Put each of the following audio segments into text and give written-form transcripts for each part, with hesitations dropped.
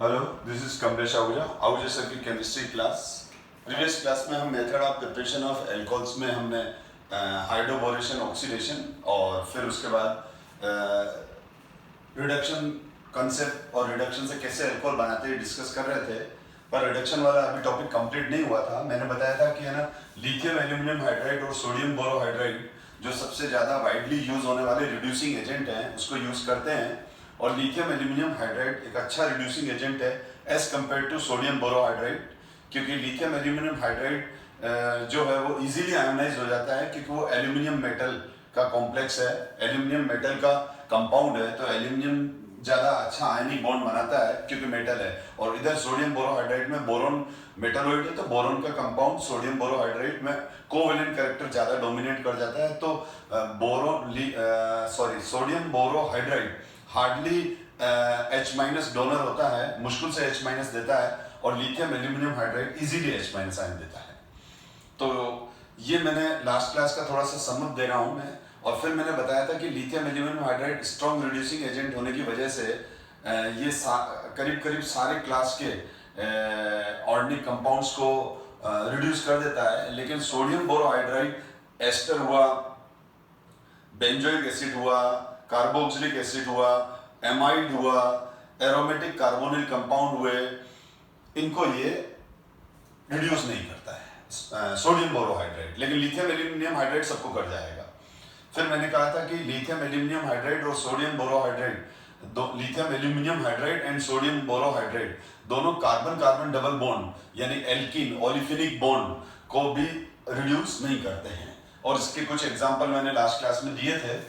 Hello, this is Kamlesh Ahuja sir की chemistry class. Previous class में हम method of preparation of alcohols में हमने हाइड्रोबोरेशन ऑक्सीडेशन और फिर उसके बाद रिडक्शन कंसेप्ट और रिडक्शन से कैसे एल्कोहल बनाते हैं डिस्कस कर रहे थे। पर रिडक्शन वाला अभी टॉपिक कंप्लीट नहीं हुआ था। मैंने बताया था कि है ना, लिथियम एल्यूमिनियम हाइड्राइड और सोडियम बोरोहाइड्राइड जो सबसे ज़्यादा वाइडली यूज होने वाले रिड्यूसिंग एजेंट हैं उसको यूज़ करते हैं। और लिथियम एल्यूमिनियम हाइड्राइड एक अच्छा रिड्यूसिंग एजेंट है as compared to sodium borohydride, क्योंकि लिथियम एल्यूमिनियम हाइड्राइड जो है वो इजीली आयोनाइज हो जाता है क्योंकि वो एल्यूमिनियम मेटल का कॉम्प्लेक्स है, एल्यूमिनियम मेटल का कंपाउंड है। तो एल्यूमिनियम ज़्यादा अच्छा आयनिक बॉन्ड बनाता है क्योंकि मेटल है। और इधर सोडियम बोरोहाइड्राइड में बोरोन मेटलॉइड है, तो बोरोन का कंपाउंड सोडियम बोरोहाइड्राइड में कोवेलेंट कैरेक्टर ज़्यादा डोमिनेट कर जाता है। तो sodium borohydride hardly H minus donor होता है, मुश्किल से H माइनस देता है, और lithium aluminium hydride easily H minus ion देता है। तो ये मैंने लास्ट क्लास का थोड़ा सा समझ दे रहा हूँ मैं। और फिर मैंने बताया था कि lithium aluminium hydride strong reducing agent होने की वजह से ये करीब करीब सारे क्लास के ऑर्गेनिक कंपाउंड्स को रिड्यूस कर देता है। लेकिन सोडियम बोरोहाइड्राइड एस्टर हुआ, बेंजोइक एसिड हुआ, कार्बोक्सिलिक एसिड हुआ, एमाइड हुआ, एरोमेटिक कार्बोनिल कंपाउंड हुए, इनको ये रिड्यूस नहीं करता है सोडियम बोरोहाइड्राइड। लेकिन लिथियम एल्यूमिनियम हाइड्राइड सबको कर जाएगा। फिर मैंने कहा था कि लिथियम एल्यूमिनियम हाइड्राइड और sodium borohydride, lithium aluminium hydride and sodium borohydride दोनों कार्बन कार्बन डबल बॉन्ड यानी एल्कीन ओलिफिनिक बॉन्ड को भी रिड्यूस नहीं करते हैं। और इसके कुछ एग्जांपल मैंने लास्ट क्लास में दिए थे।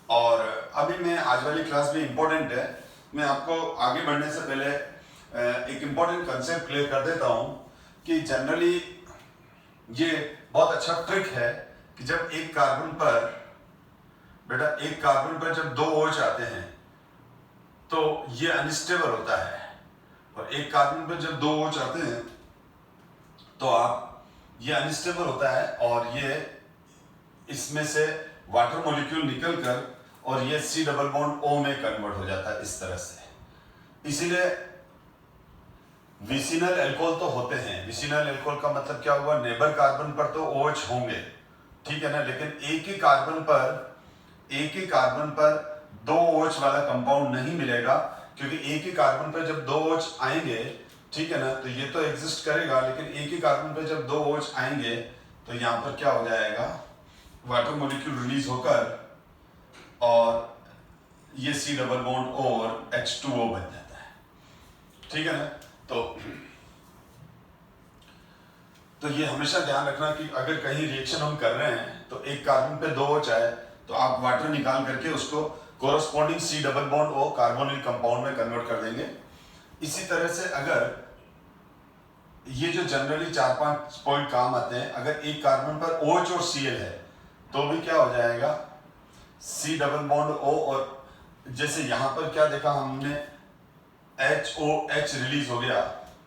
और अभी मैं आज वाली क्लास भी इम्पोर्टेंट है, मैं आपको आगे बढ़ने से पहले एक इम्पोर्टेंट कंसेप्ट क्लियर कर देता हूँ कि जनरली ये बहुत अच्छा ट्रिक है कि जब एक कार्बन पर जब दो OH आते हैं तो ये अनस्टेबल होता है, और एक कार्बन पर जब दो OH आते हैं तो ये अनस्टेबल होता है, और ये इसमें से वाटर मॉलिक्यूल निकलकर और ये C डबल बॉन्ड O में कन्वर्ट हो जाता है इस तरह से। इसीलिए विसिनल एल्कोहल तो होते हैं। विसिनल एल्कोहल का मतलब क्या हुआ, नेबर कार्बन पर तो OH होंगे, ठीक है ना, लेकिन एक ही कार्बन पर दो OH वाला कंपाउंड नहीं मिलेगा, क्योंकि एक ही कार्बन पर जब दो OH आएंगे, ठीक है ना, तो ये तो एग्जिस्ट करेगा, लेकिन एक ही कार्बन पर जब दो OH आएंगे तो यहाँ पर क्या हो जाएगा, वाटर मॉलिक्यूल रिलीज होकर और ये C डबल बॉन्ड और H2O बन जाता है, ठीक है ना। तो ये हमेशा ध्यान रखना कि अगर कहीं रिएक्शन हम कर रहे हैं तो एक कार्बन पे दो OH आए तो आप वाटर निकाल करके उसको corresponding C double bond O carbonyl compound में कन्वर्ट कर देंगे। इसी तरह से अगर ये जो जनरली 4-5 पॉइंट काम आते हैं, अगर एक कार्बन पर OH और Cl है तो भी क्या हो जाएगा, C डबल बॉन्ड O, और जैसे यहाँ पर क्या देखा हमने, HOH रिलीज हो गया,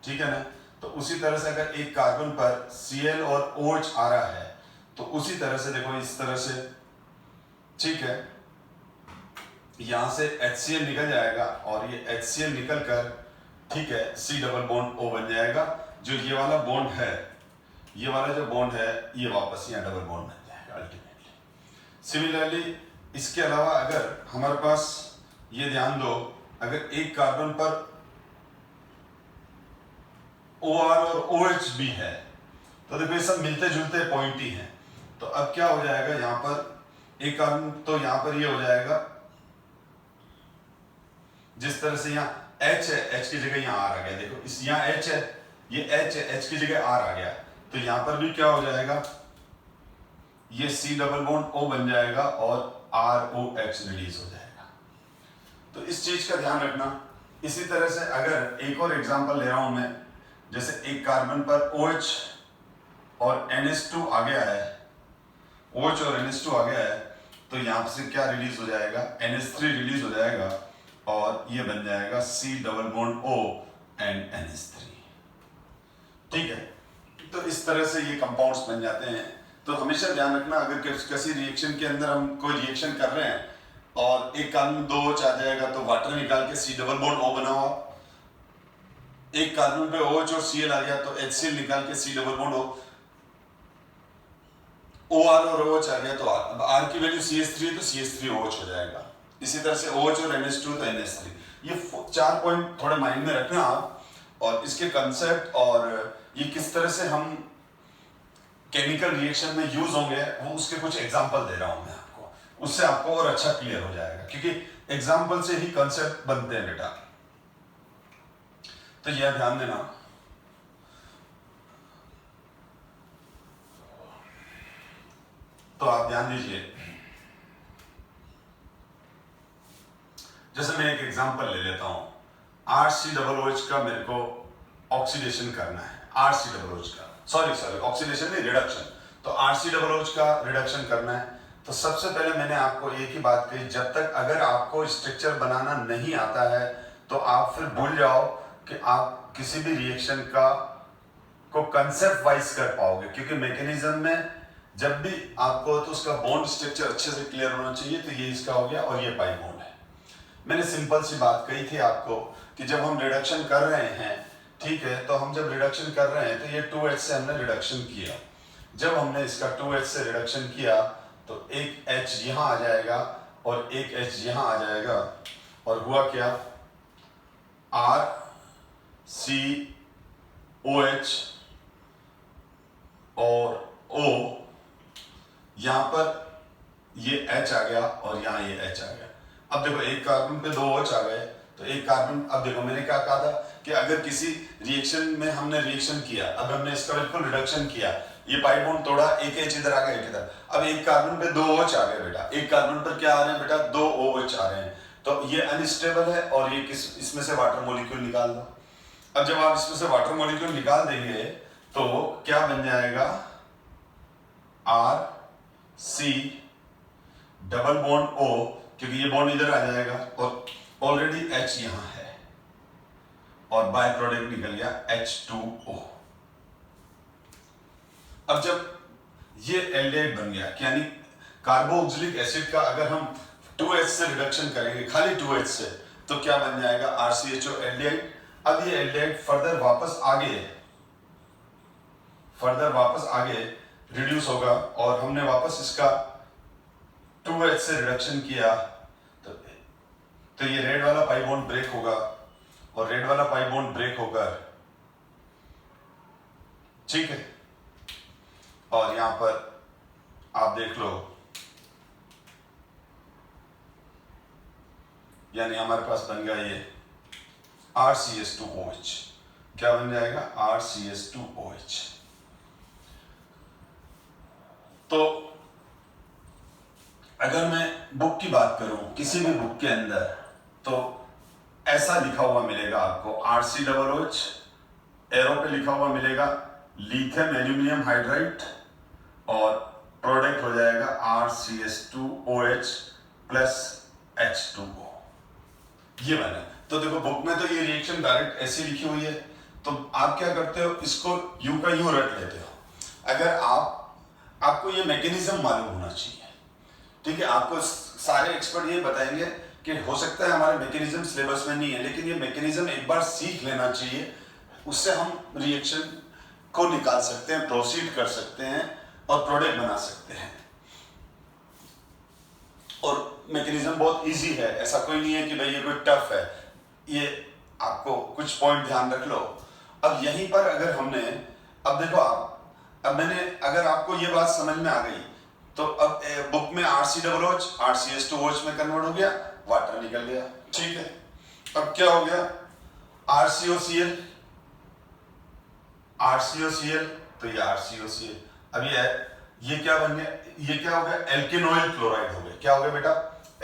ठीक है ना। तो उसी तरह से अगर एक कार्बन पर Cl और OH आ रहा है तो उसी तरह से देखो, इस तरह से, ठीक है, यहां से HCl निकल जाएगा और ये HCl निकल कर, ठीक है, C डबल बॉन्ड O बन जाएगा। जो ये वाला बॉन्ड है, ये वाला जो बॉन्ड है, ये वापस यहाँ डबल बॉन्ड बन जाएगा अल्टीमेटली। सिमिलरली इसके अलावा अगर हमारे पास, ये ध्यान दो, अगर एक कार्बन पर OR और OH भी है तो देखो ये सब मिलते जुलते पॉइंट ही हैं। तो अब क्या हो जाएगा, यहाँ पर एक कार्बन, तो यहाँ पर ये हो जाएगा, जिस तरह से यहाँ H है, H की जगह यहाँ R आ गया, देखो इस यहाँ H है, ये H है, H की जगह R आ गया, तो यहाँ पर भी क्या हो जाएगा, ये C डबल बॉन्ड O बन जाएगा और ROH रिलीज हो जाएगा। तो इस चीज का ध्यान रखना। इसी तरह से अगर एक और एग्जांपल ले रहा हूं मैं, जैसे एक कार्बन पर OH और NH2 आ गया है, OH और NH2 आ गया है, तो यहाँ से क्या रिलीज हो जाएगा, NH3 रिलीज हो जाएगा, और ये बन जाएगा C double bond O and NH3, ठीक है। तो इस तरह से ये कंपाउंड्स बन जाते हैं। तो हमेशा ध्यान रखना, अगर किसी रिएक्शन के अंदर हम कोई रिएक्शन कर रहे हैं और एक कार्बन में दो OH आ जाएगा तो वाटर निकाल के C डबल बॉन्ड O बनाओ, एक कार्बन पे OH और Cl आ गया तो HCl निकाल के C डबल बॉन्ड OR और OH आ गया तो R। अब R की वैल्यू CH3 है तो CH3OH हो जाएगा। इसी तरह से OH और NH2 तो NH3। ये 4 पॉइंट थोड़े माइंड में रखना आप, और इसके कंसेप्ट और ये किस तरह से हम केमिकल रिएक्शन में यूज होंगे वो उसके कुछ एग्जांपल दे रहा हूं मैं आपको, उससे आपको और अच्छा क्लियर हो जाएगा, क्योंकि एग्जांपल से ही कंसेप्ट बनते हैं बेटा। तो यह ध्यान देना। तो आप ध्यान दीजिए, जैसे मैं एक एग्जांपल ले लेता हूं, RCOOH का मेरे को ऑक्सीडेशन करना है, RCOOH का, सॉरी ऑक्सीडेशन नहीं, रिडक्शन। तो RCOOH का रिडक्शन करना है, तो सबसे पहले मैंने आपको एक ही बात कही, जब तक अगर आपको स्ट्रक्चर बनाना नहीं आता है तो आप फिर भूल जाओ कि आप किसी भी रिएक्शन को कंसेप्ट वाइज कर पाओगे, क्योंकि मैकेनिज्म में जब भी आपको तो उसका बॉन्ड स्ट्रक्चर अच्छे से क्लियर होना चाहिए। तो ये इसका हो गया और ये पाई बॉन्ड है। मैंने सिंपल सी बात कही थी आपको कि जब हम रिडक्शन कर रहे हैं, ठीक है, तो हम जब रिडक्शन कर रहे हैं तो ये 2H से हमने रिडक्शन किया। जब हमने इसका 2H से रिडक्शन किया तो एक H यहाँ आ जाएगा और एक H यहाँ आ जाएगा, और हुआ क्या, RCOH और O, यहां पर ये H आ गया और यहां ये H आ गया। अब देखो एक कार्बन पे 2 OH आ गए, तो एक कार्बन, अब देखो मैंने क्या कहा था कि अगर किसी रिएक्शन में हमने रिएक्शन किया, अब हमने इसका बिल्कुल रिडक्शन किया, ये पाई बॉन्ड तोड़ा, एक H इधर आ गया, एक इधर, अब एक कार्बन पे 2 OH आ गए बेटा, एक कार्बन पर क्या आ रहे हैं बेटा, 2 OH आ रहे हैं, तो ये अनस्टेबल है और ये इसमें से वाटर मॉलिक्यूल निकाल दो। अब जब आप इसमें से वाटर मॉलिक्यूल निकाल देंगे तो क्या बन जाएगा, RC डबल बॉन्ड O, क्योंकि ये बॉन्ड इधर आ जाएगा और ऑलरेडी H यहां है, और बाय प्रोडक्ट निकल गया H2O। अब जब ये एल्डिहाइड बन गया, यानी कार्बोक्सिलिक एसिड का अगर हम 2H से रिडक्शन करेंगे, खाली 2H से, तो क्या बन जाएगा, RCHO एल्डिहाइड। अब ये एल्डिहाइड फर्दर वापस आगे रिड्यूस होगा, और हमने वापस इसका 2H से रिडक्शन किया तो ये रेड वाला पाई बॉन्ड ब्रेक होगा, और रेड वाला पाई बॉन्ड ब्रेक होकर, ठीक है, और यहां पर आप देख लो, यानी हमारे पास बन गया ये RCH2OH। क्या बन जाएगा, RCH2OH। तो अगर मैं बुक की बात करूं, किसी भी बुक के अंदर, तो ऐसा लिखा हुआ मिलेगा आपको, RCOOH, एरो पे लिखा हुआ मिलेगा लिथियम एल्यूमिनियम हाइड्राइड, और प्रोडक्ट हो जाएगा RCH2OH प्लस H2O। ये बना। तो देखो बुक में तो ये रिएक्शन डायरेक्ट ऐसी लिखी हुई है, तो आप क्या करते हो, इसको यूं का यूं रट लेते हो। अगर आपको ये मैकेनिज्म मालूम होना चाहिए, ठीक है, आपको सारे एक्सपर्ट ये बताएंगे कि हो सकता है हमारे मैकेनिज्म सिलेबस में नहीं है, लेकिन ये मैकेनिज्म एक बार सीख लेना चाहिए, उससे हम रिएक्शन को निकाल सकते हैं, प्रोसीड कर सकते हैं और प्रोडक्ट बना सकते हैं। और मैकेनिज्म बहुत इजी है, ऐसा कोई नहीं है कि भाई ये कोई टफ है, ये आपको कुछ पॉइंट ध्यान रख लो। अब यहीं पर अगर हमने, अब देखो अब मैंने, अगर आपको ये बात समझ में आ गई, तो अब बुक में RCOOH RCH2OH में कन्वर्ट हो गया, वाटर निकल गया, ठीक है। अब क्या हो गया, RCOCl, तो ये RCOCl, अब ये क्या बन गया, ये क्या हो गया, एल्केनोइल क्लोराइड हो गया। क्या हो गया बेटा,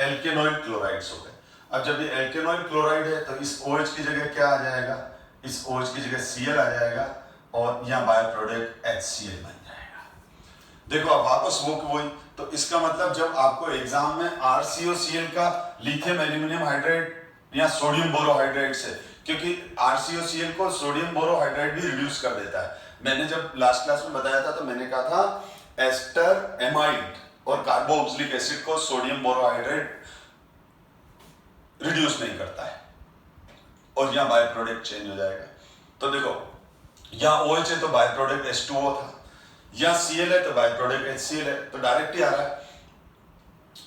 एल्केनोइल क्लोराइड्स हो गए। अब जब ये एल्केनोइल क्लोराइड है तो इस OH की जगह क्या आ जाएगा, इस OH की जगह Cl आ जाएगा, और यहाँ बाय प्रोडक्ट HCl बन जाएगा। देखो अब वापस वो वही, तो इसका मतलब जब आपको एग्जाम में RCOCl का लिथियम एल्यूमिनियम हाइड्राइड या सोडियम बोरोहाइड्राइड से, क्योंकि RCOCl को सोडियम बोरोहाइड्राइड भी रिड्यूस कर देता है। मैंने जब लास्ट क्लास में बताया था तो मैंने कहा था एस्टर एमाइड और कार्बोक्सिलिक एसिड को सोडियम बोरोहाइड्राइड रिड्यूस नहीं करता है, और यहां बाय प्रोडक्ट चेंज हो जाएगा। तो देखो यहाँ OH है तो बाय प्रोडक्ट H2O था, यहाँ Cl है तो बाय प्रोडक्ट HCl है, तो डायरेक्ट ही आ रहा है।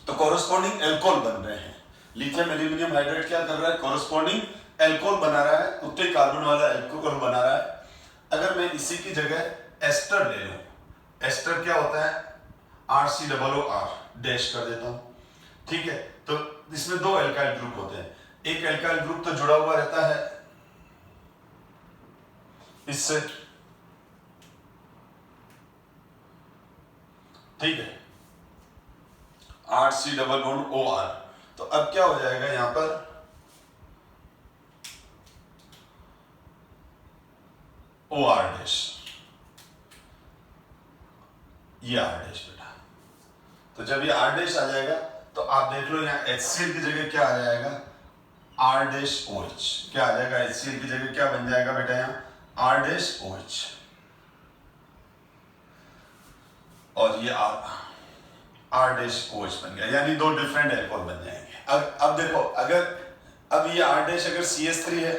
तो कोरोस्पोंडिंग एल्कोहल बन रहे हैं। लिथियम एल्यूमिनियम हाइड्राइड क्या कर रहा है, कोरोस्पोंडिंग एल्कोहल बना रहा है, उतने कार्बन वाला एल्कोहल बना रहा है। अगर मैं इसी की जगह एस्टर ले लूं, एस्टर क्या होता है, RCOOR डैश कर देता हूं, ठीक है। तो इसमें दो एल्काइल ग्रुप होते हैं, एक एल्काइल ग्रुप तो जुड़ा हुआ रहता है इससे, ठीक है, RCOOR। तो अब क्या हो जाएगा यहां पर, OR डैश, ये R डैश बेटा। तो जब ये R डैश आ जाएगा तो आप देख लो यहाँ HCl की जगह क्या आ जाएगा, R डैश OH। क्या आ जाएगा, HCl की जगह क्या बन जाएगा बेटा, यहाँ R डैश OH, और ये R डैश OH बन गया, यानी दो डिफरेंट एल्कोहल बन जाएंगे। अब देखो, अगर अब ये R डैश अगर CH3 है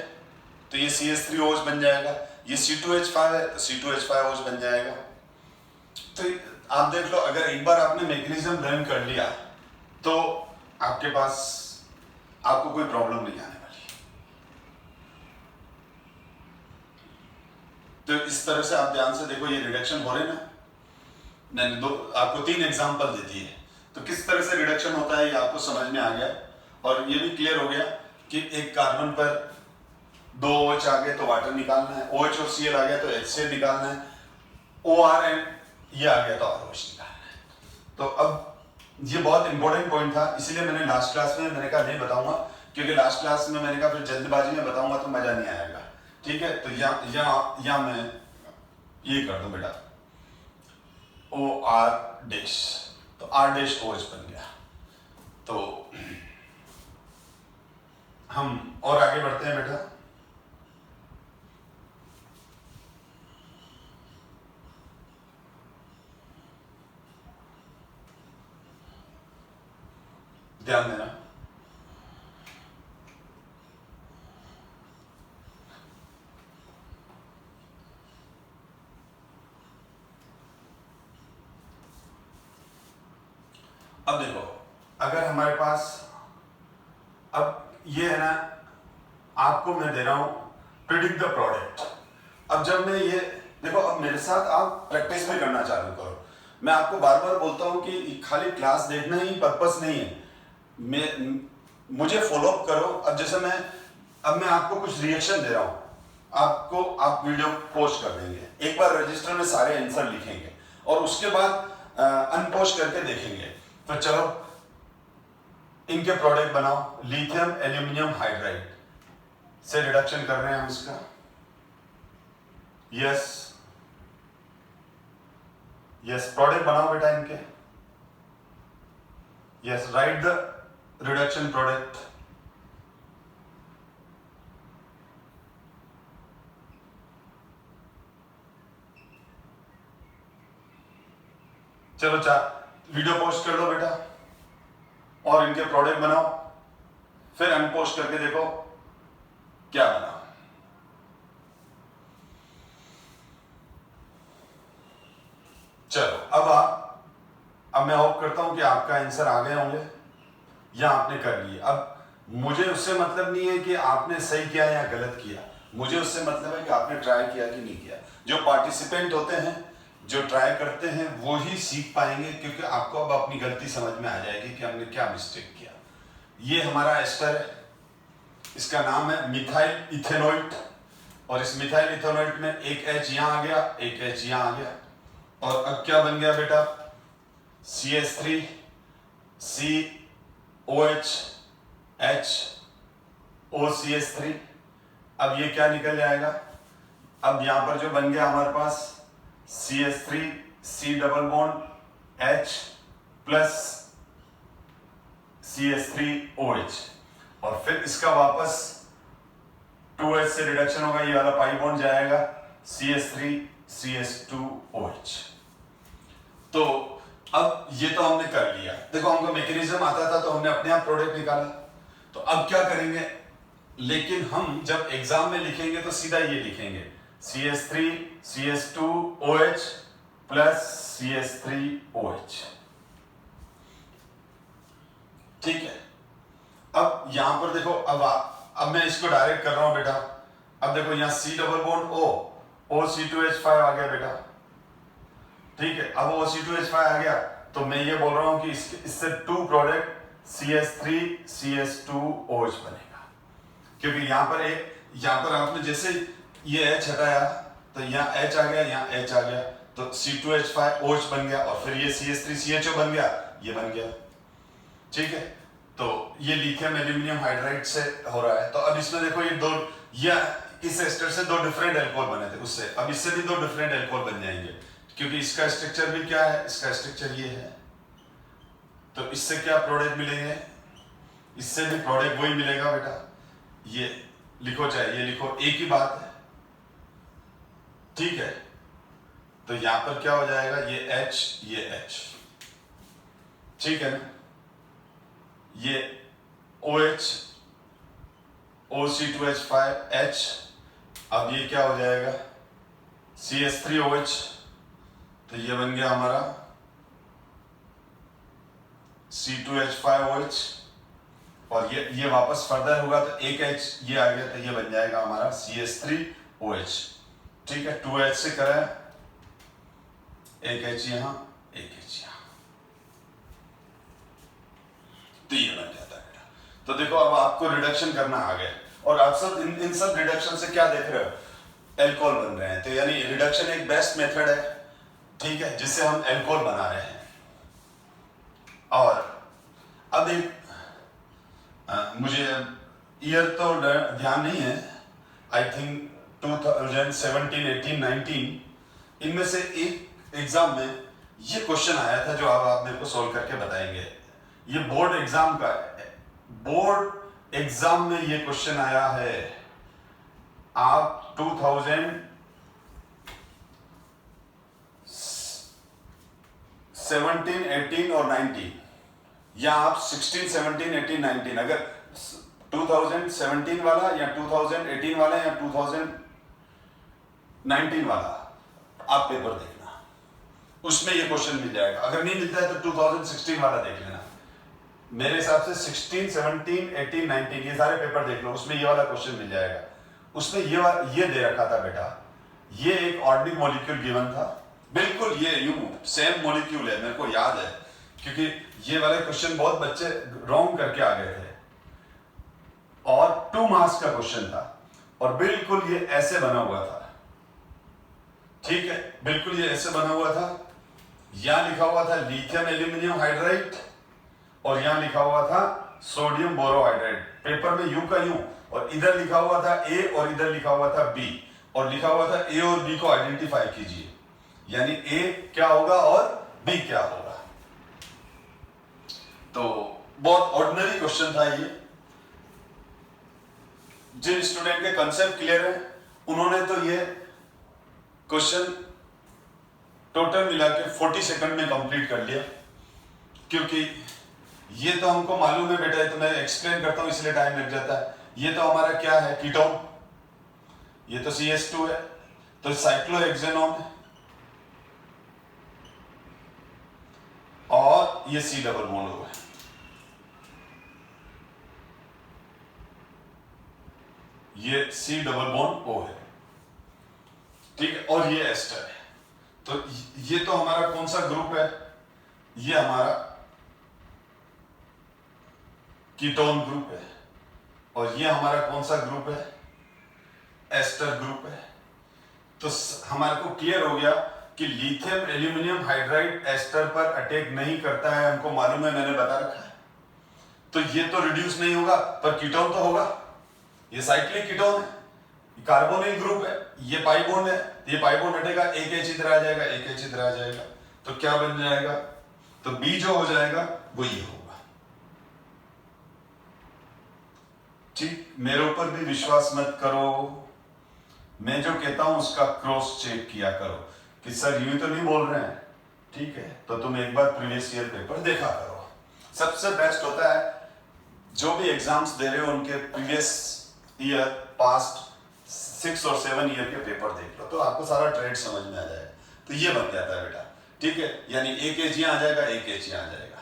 तो ये CH3OH बन जाएगा, ये C2H5 है तो C2H5OH बन जाएगा। तो आप देख लो, अगर एक बार आपने मैकेनिज्म लर्न कर लिया तो आपके पास आपको कोई प्रॉब्लम नहीं आने वाली। तो इस तरह से आप ध्यान से देखो, ये रिडक्शन हो रहे ना, मैंने आपको 3 एग्जांपल दे दिए। तो किस तरह से रिडक्शन होता है ये आपको समझ में आ गया, और ये भी क्लियर हो गया कि एक कार्बन पर 2 OH आ गए तो वाटर निकालना है, OH और Cl आ गया तो HCl निकालना है, OR ये आ गया तो ROH निकालना है। तो अब ये बहुत इंपॉर्टेंट पॉइंट था, इसीलिए मैंने लास्ट क्लास में मैंने कहा नहीं बताऊंगा, क्योंकि लास्ट क्लास में मैंने कहा फिर जल्दबाजी में बताऊंगा तो मजा नहीं आएगा, ठीक है। तो यहाँ मैं ये कर दूं बेटा, OR डैश, तो R डैश OH बन गया। तो हम और आगे बढ़ते हैं बेटा। ध्यान देना, अब देखो, अगर हमारे पास, अब ये है ना, आपको मैं दे रहा हूं प्रिडिक्ट द प्रोडक्ट। अब जब मैं ये देखो, अब मेरे साथ आप प्रैक्टिस भी करना चालू करो। मैं आपको बार बार बोलता हूं कि खाली क्लास देखना ही पर्पस नहीं है, मुझे फॉलो अप करो। अब जैसे अब मैं आपको कुछ रिएक्शन दे रहा हूं, आप वीडियो पोस्ट कर देंगे, एक बार रजिस्टर में सारे आंसर लिखेंगे और उसके बाद अनपोस्ट करके देखेंगे। तो चलो इनके प्रोडक्ट बनाओ, लिथियम एल्यूमिनियम हाइड्राइड से रिडक्शन कर रहे हैं हम इसका, यस प्रोडक्ट बनाओ बेटा इनके, yes right the reduction product. चलो वीडियो पोस्ट कर दो बेटा और इनके प्रोडक्ट बनाओ, फिर अनपोस्ट करके देखो क्या बना। चलो अब मैं होप करता हूं कि आपका आंसर आ गए होंगे या आपने कर लिए। अब मुझे उससे मतलब नहीं है कि आपने सही किया या गलत किया, मुझे उससे मतलब है कि आपने ट्राई किया कि नहीं किया। जो पार्टिसिपेंट होते हैं, जो ट्राई करते हैं, वो ही सीख पाएंगे, क्योंकि आपको अब अपनी गलती समझ में आ जाएगी कि हमने क्या मिस्टेक किया। ये हमारा एस्टर है, इसका नाम है मिथाइल इथेनोइट, और इस मिथाइल इथेनोइट में एक H यहाँ आ गया, एक H यहाँ आ गया, और अब क्या बन गया बेटा, CH3 COH H OCH3। अब ये क्या निकल जाएगा, अब यहां पर जो बन गया हमारे पास CH3 C double bond H plus CH3OH, और फिर इसका वापस 2H से रिडक्शन होगा, ये वाला पाई बॉन्ड जाएगा CH3 CH2OH। तो अब ये तो हमने कर लिया, देखो हमको मैकेनिज्म आता था तो हमने अपने आप प्रोडक्ट निकाला। तो अब क्या करेंगे, लेकिन हम जब एग्जाम में लिखेंगे तो सीधा ये लिखेंगे CH3 CH2OH प्लस CH3OH। ठीक है, अब यहां पर देखो, अब मैं इसको डायरेक्ट कर रहा हूं बेटा। अब देखो यहाँ C double bond O, OC2H5 आ गया बेटा। ठीक है, अब OC2H5 आ गया तो मैं ये बोल रहा हूं कि इससे 2 प्रोडक्ट CH3 CH2OH बनेगा, क्योंकि यहां पर आपने जैसे ये H हटाया तो यहाँ H आ गया, यहाँ H आ गया, तो C2H5OH बन गया, और फिर ये CH3 CHO बन गया, ये बन गया। ठीक है, तो ये लिथियम एल्यूमिनियम हाइड्राइड से हो रहा है। तो अब इसमें देखो इस एस्टर से 2 डिफरेंट एल्कोहल बने थे, उससे अब इससे भी 2 डिफरेंट एल्कोहल बन जाएंगे, क्योंकि इसका स्ट्रक्चर भी क्या है, इसका स्ट्रक्चर ये है। तो इससे क्या प्रोडक्ट मिलेंगे, इससे भी प्रोडक्ट वही मिलेगा बेटा। ये लिखो, चाहे ये लिखो, एक ही बात है। ठीक है, तो यहां पर क्या हो जाएगा, ये H ये H, ठीक है ना, ये OH OC2H5H, अब ये क्या हो जाएगा CH3OH, तो ये बन गया हमारा C2H5OH, और ये वापस फर्दर होगा तो एक H ये आ गया, तो ये बन जाएगा हमारा CH3OH। ठीक है, 2H से करें, एक H यहां, एक H यहां, तो ये बन जाता है बेटा। तो देखो अब आपको रिडक्शन करना आ गया, और आप सब इन सब रिडक्शन से क्या देख रहे हो, एल्कोहल बन रहे हैं। तो यानी रिडक्शन एक बेस्ट मेथड है, ठीक है, जिससे हम एल्कोहल बना रहे हैं। और अब मुझे ईयर तो ध्यान नहीं है, आई थिंक 2017, 18, 19, इनमें से एक एग्जाम में ये क्वेश्चन आया था जो अब आप मेरे को सोल्व करके बताएंगे। ये बोर्ड एग्जाम का है, बोर्ड एग्जाम में ये क्वेश्चन आया है। आप 2017, 18 और 19, या आप 16, 17, 18, 19, अगर 2017 वाला या 2018 वाला या 2019 वाला आप पेपर देखना, उसमें ये क्वेश्चन मिल जाएगा। अगर नहीं मिलता है तो 2016 वाला देख लेना। मेरे हिसाब से 16, 17, 18, 19 ये सारे पेपर देख लो, उसमें ये वाला क्वेश्चन मिल जाएगा। उसमें ये दे रखा था बेटा, ये एक ऑर्डिनरी मॉलिक्यूल गिवन था, बिल्कुल ये सेम मॉलिक्यूल है, मेरे को याद है, क्योंकि ये वाले क्वेश्चन बहुत बच्चे रॉन्ग करके आ गए थे, और 2 मार्क्स का क्वेश्चन था, और बिल्कुल ये ऐसे बना हुआ था। ठीक है, बिल्कुल ये ऐसे बना हुआ था। यहां लिखा हुआ था लिथियम एल्यूमिनियम हाइड्राइड, और यहां लिखा हुआ था सोडियम बोरोहाइड्राइड, पेपर में यू का यू, और इधर लिखा हुआ था ए और इधर लिखा हुआ था बी, और लिखा हुआ था ए और बी को आइडेंटिफाई कीजिए, यानी ए क्या होगा और बी क्या होगा। तो बहुत ऑर्डिनरी क्वेश्चन था ये। जिन स्टूडेंट के कंसेप्ट क्लियर है उन्होंने तो ये क्वेश्चन टोटल मिला के 40 सेकंड में कंप्लीट कर लिया, क्योंकि ये तो हमको मालूम है बेटा, तो मैं एक्सप्लेन करता हूं इसलिए टाइम लग जाता है। ये तो हमारा क्या है, कीटोन, ये तो CH2 है, तो साइक्लोहेक्सेनोन है, और ये C डबल बॉन्ड O है। ये C डबल बॉन्ड O है, ठीक है, और ये एस्टर है। तो ये तो हमारा कौन सा ग्रुप है, ये हमारा कीटोन ग्रुप है, और ये हमारा कौन सा ग्रुप है, एस्टर ग्रुप है। तो हमारे को क्लियर हो गया कि लिथियम एल्यूमिनियम हाइड्राइड एस्टर पर अटैक नहीं करता है, हमको मालूम है, मैंने बता रखा है। तो ये तो रिड्यूस नहीं होगा, पर कीटोन तो होगा। ये साइक्लिक कीटोन है, कार्बोनिल ग्रुप है, ये पाई बॉन्ड है, ये पाई बॉन्ड हटेगा, एक H इधर आ जाएगा, एक H इधर आ जाएगा, तो क्या बन जाएगा, तो B जो हो जाएगा वो ये होगा। ठीक, मेरे ऊपर भी विश्वास मत करो, मैं जो कहता हूं उसका क्रॉस चेक किया करो कि सर यूं तो नहीं बोल रहे हैं, ठीक है, तो तुम एक बार प्रीवियस ईयर पेपर देखा करो। सबसे बेस्ट होता है जो भी एग्जाम्स दे रहे हो उनके प्रीवियस ईयर पास्ट 6 और 7 ईयर के पेपर देख लो तो आपको सारा ट्रेड समझ में आ जाएगा। तो ये बन जाता है बेटा, ठीक है, यानी एक एच यहाँ आ जाएगा, एक एच यहाँ आ जाएगा।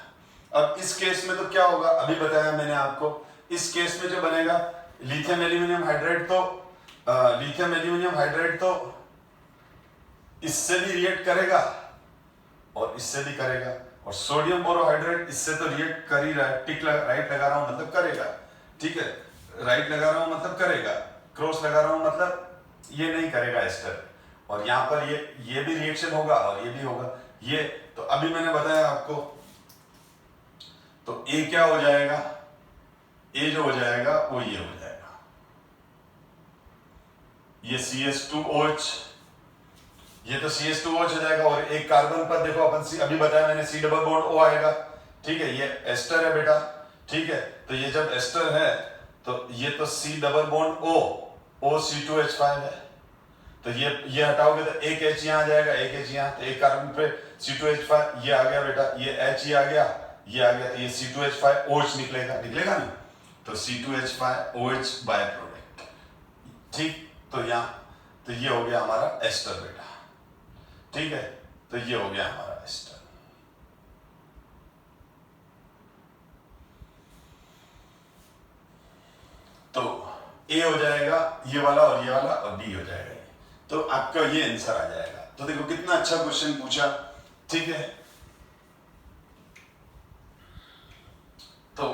अब इस केस में तो क्या होगा, अभी बताया मैंने आपको, इस केस में जो बनेगा लिथियम एल्यूमिनियम हाइड्राइड, तो लिथियम एल्यूमिनियम हाइड्राइड तो इससे भी रिएक्ट करेगा और इससे भी करेगा, और सोडियम बोरोहाइड्रेट इससे तो रिएक्ट कर ही रहा है, टिक राइट लगा रहा हूं मतलब करेगा, ठीक है, राइट लगा रहा हूं मतलब करेगा, क्रॉस लगा रहा हूं मतलब ये नहीं करेगा एस्टर, और यहां पर ये भी रिएक्शन होगा और ये भी होगा, ये तो अभी मैंने बताया आपको। तो ए क्या हो जाएगा, ए जो हो जाएगा वो ये हो जाएगा, ये CH2OH, ये तो CH2OH हो जाएगा, और एक कार्बन पर देखो अपन अभी बताया मैंने C डबल बॉन्ड O आएगा, ठीक है, ये एस्टर है बेटा, ठीक है, तो ये जब एस्टर है तो ये तो C double bond O OC2H5 है, तो ये हटाओगे तो एक H यहाँ आ जाएगा, एक H यहाँ, तो एक कार्बन पे C2H5 ये आ गया बेटा, ये H ये आ गया, ये आ गया, तो ये C2H5OH निकलेगा, निकलेगा नहीं, तो C2H5OH बाय प्रोडक्ट, ठीक, तो यहाँ तो ये हो गया हमारा एस्टर बेटा, ठीक है, तो ये हो गया हमारा एस्टर। तो ए हो जाएगा ये वाला और ये वाला, और बी हो जाएगा, तो आपका ये आंसर आ जाएगा। तो देखो कितना अच्छा क्वेश्चन पूछा, ठीक है। तो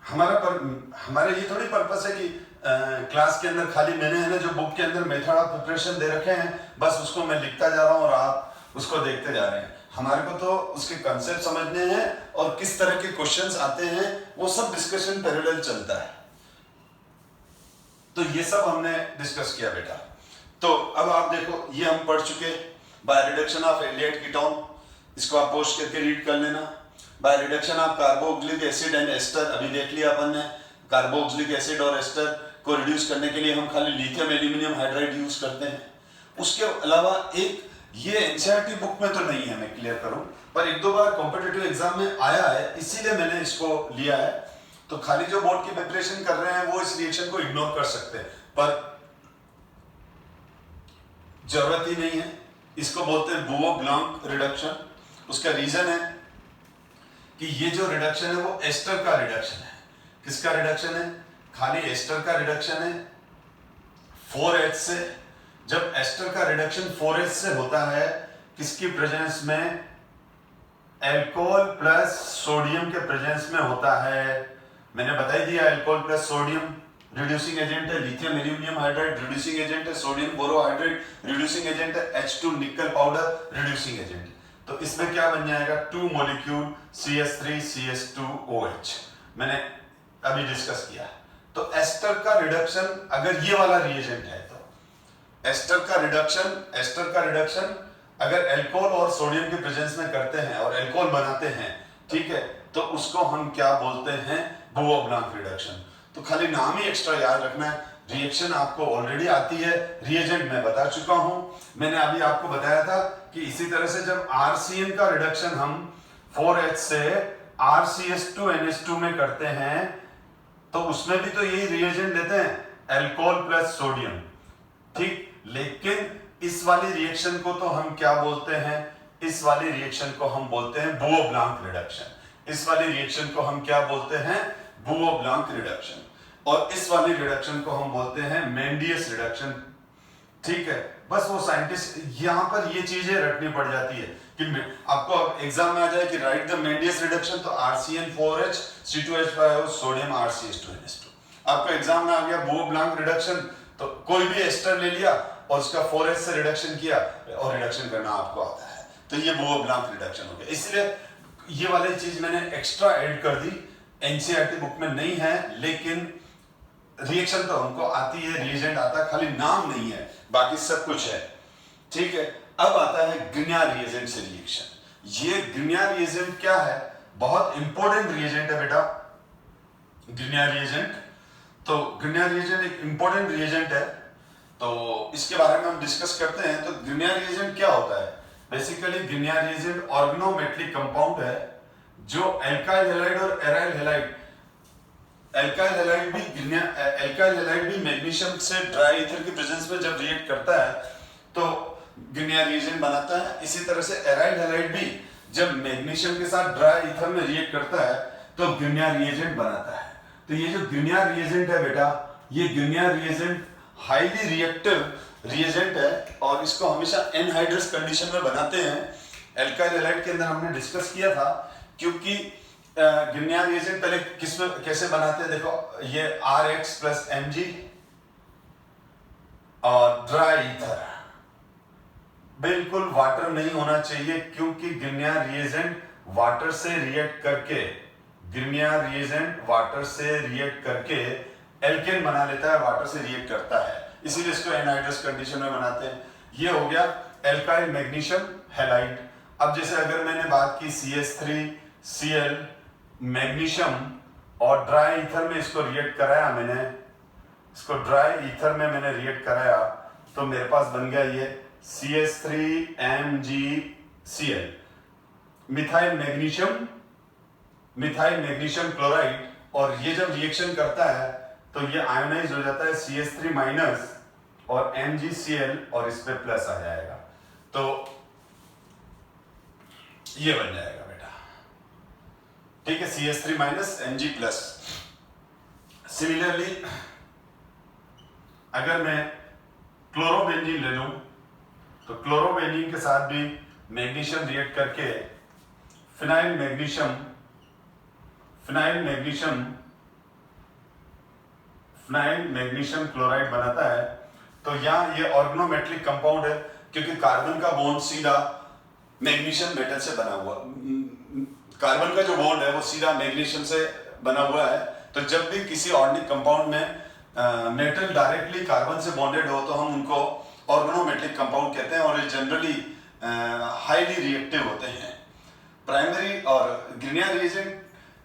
हमारा ये थोड़ी पर्पस है कि क्लास के अंदर खाली मैंने है ना जो बुक के अंदर मेथड ऑफ प्रिपरेशन दे रखे हैं बस उसको मैं लिखता जा रहा हूं और आप उसको देखते जा रहे हैं। हमारे को तो उसके कंसेप्ट समझने हैं और किस तरह के क्वेश्चंस आते हैं वो सब डिस्कशन पैरेलल चलता है। तो ये सब हमने डिस्कस किया बेटा। तो अब आप देखो ये हम पढ़ चुके by reduction of aldehyde ketone, इसको आप पोस्ट करके रीड कर लेना। By reduction of carboxylic acid and ester अभी देख लिया अपन ने। कार्बोक्सिलिक एसिड और एस्टर को रिड्यूस करने के लिए हम खाली लिथियम एल्यूमिनियम हाइड्राइड यूज करते हैं। उसके अलावा एक ये एनसीईआरटी बुक में तो नहीं है, मैं क्लियर करूं, पर एक दो बार कॉम्पिटिटिव एग्जाम में आया है इसीलिए मैंने इसको लिया है। तो खाली जो बोर्ड की प्रिपरेशन कर रहे हैं वो इस रिएक्शन को इग्नोर कर सकते हैं, पर जरूरत ही नहीं है। इसको बोलते हैं बुओ-ब्लैंक रिडक्शन। उसका रीजन है कि ये जो रिडक्शन है वो एस्टर का रिडक्शन है। किसका रिडक्शन है? खाली एस्टर का रिडक्शन है 4H से। जब एस्टर का रिडक्शन 4H से होता है किसकी प्रेजेंस में? अल्कोहल प्लस सोडियम के प्रेजेंस में होता है। मैंने बता ही दिया alcohol plus sodium reducing agent है, lithium aluminium hydride reducing agent है, सोडियम बोरोहाइड्रेट रिड्यूसिंग एजेंट है, H2 निकल पाउडर रिड्यूसिंग एजेंट। तो इसमें क्या बन जाएगा? 2 मॉलिक्यूल CH3CH2OH मैंने अभी डिस्कस किया। तो एस्टर का रिडक्शन अगर ये वाला रिएजेंट है तो एस्टर का रिडक्शन अगर अल्कोहल और सोडियम के प्रेजेंस में करते हैं और अल्कोहल बनाते हैं, ठीक है, तो उसको हम क्या बोलते हैं? बुओ-ब्लैंक रिडक्शन। तो खाली नाम ही एक्स्ट्रा याद रखना है। रिएक्शन आपको ऑलरेडी आती है, रिएजेंट मैं बता चुका हूं। मैंने अभी आपको बताया था कि इसी तरह से जब RCN का रिडक्शन हम 4H से RCH2NH2 में करते हैं तो उसमें भी तो यही रिएजेंट लेते हैं, अल्कोहल प्लस सोडियम, ठीक। लेकिन इस वाली रिएक्शन को तो हम क्या बोलते हैं? इस वाली रिएक्शन को हम बोलते हैं बुओ-ब्लैंक रिडक्शन। इस वाली रिएक्शन को हम क्या बोलते हैं? बुओ-ब्लैंक रिडक्शन। और इस वाली रिडक्शन को हम बोलते हैं मेंडियस रिडक्शन, ठीक है। बस वो साइंटिस्ट यहां पर ये चीजें रटनी पड़ जाती है कि आपको एग्जाम में आ जाए कि राइट द मेंडियस रिडक्शन, तो RCN4H C2H5 सोडियम RCH2NH2। आपको एग्जाम में आ गया बुओ-ब्लैंक रिडक्शन, तो कोई भी एस्टर ले लिया और उसका 4H से रिडक्शन किया और रिडक्शन करना आपको आता है, तो ये बुओ-ब्लैंक रिडक्शन हो गया। इसलिए ये वाली चीज मैंने एक्स्ट्रा ऐड कर दी, एनसीईआरटी बुक में नहीं है, लेकिन रिएक्शन तो हमको आती है, रिएजेंट आता है, खाली नाम नहीं है, बाकी सब कुछ है, ठीक है। अब आता है ग्रिग्नार्ड रिएजेंट से रिएक्शन। ये ग्रिग्नार्ड रिएजेंट क्या है? बहुत इंपॉर्टेंट रिएजेंट है बेटा, ग्रिग्नार्ड रिएजेंट। तो ग्रिग्नार्ड रिएजेंट एक इंपॉर्टेंट रिएजेंट है, तो इसके बारे में हम डिस्कस करते हैं। तो ग्रिग्नार्ड रिएजेंट क्या होता है? Basically Grignard reagent organometric compound है जो एल्काइल हैलाइड और एराइल हैलाइड एल्काइल हैलाइड भी मैग्नीशियम से ड्राई ईथर की प्रेजेंस में जब रिएक्ट करता है तो गिनिया रिएजेंट बनाता है। इसी तरह से एराइल हैलाइड भी जब मैग्नीशियम के साथ ड्राई ईथर में रिएक्ट करता है तो गिनिया रिएजेंट बनाता है। तो ये जो गिनिया रिएजेंट है बेटा, ये Guinea reagent highly reactive reagent है और इसको हमेशा एनहाइड्रस कंडीशन में बनाते हैं। एल्काइल हैलाइड के अंदर हमने डिस्कस किया था, क्योंकि गिनिया रिएजेंट पहले किसमें कैसे बनाते हैं, देखो ये RX प्लस Mg और ड्राई ईथर, बिल्कुल वाटर नहीं होना चाहिए, क्योंकि गिनिया रिएजेंट वाटर से रिएक्ट करके एल्केन बना लेता है, वाटर से रिएक्ट करता है, इसीलिए इसको एनहाइड्रस कंडीशन में बनाते हैं। ये हो गया एल्काइल मैग्नीशियम हैलाइड। अब जैसे अगर मैंने बात की CH3Cl मैग्नीशियम और ड्राई ईथर में इसको रिएक्ट कराया, मैंने इसको ड्राई ईथर में मैंने रिएक्ट कराया तो मेरे पास बन गया ये CH3MgCl मिथाइल मैग्नीशियम क्लोराइड। और ये जब रिएक्शन करता है तो ये आयोनाइज हो जाता है CH3 माइनस और MgCl और इस पे प्लस आ जाएगा, तो ये बन जाएगा बेटा, ठीक है, CH3 minus Mg plus. Similarly अगर मैं क्लोरोबेंजीन ले लूं तो क्लोरोबेंजीन के साथ भी मैग्नीशियम रिएक्ट करके फिनाइल मैग्नीशियम क्लोराइड बनाता है। तो यहाँ ये ऑर्गेनोमेट्रिक कंपाउंड है, क्योंकि कार्बन का बॉन्ड सीधा मैग्नीशियम मेटल से बना हुआ, कार्बन का जो बॉन्ड है वो सीधा मैग्नीशियम से बना हुआ है। तो जब भी किसी ऑर्गेनिक कंपाउंड में मेटल डायरेक्टली कार्बन से बॉन्डेड हो तो हम उनको ऑर्गेनोमेट्रिक कंपाउंड कहते हैं, और ये जनरली हाईली रिएक्टिव होते हैं। प्राइमरी और गिनिया रिएजेंट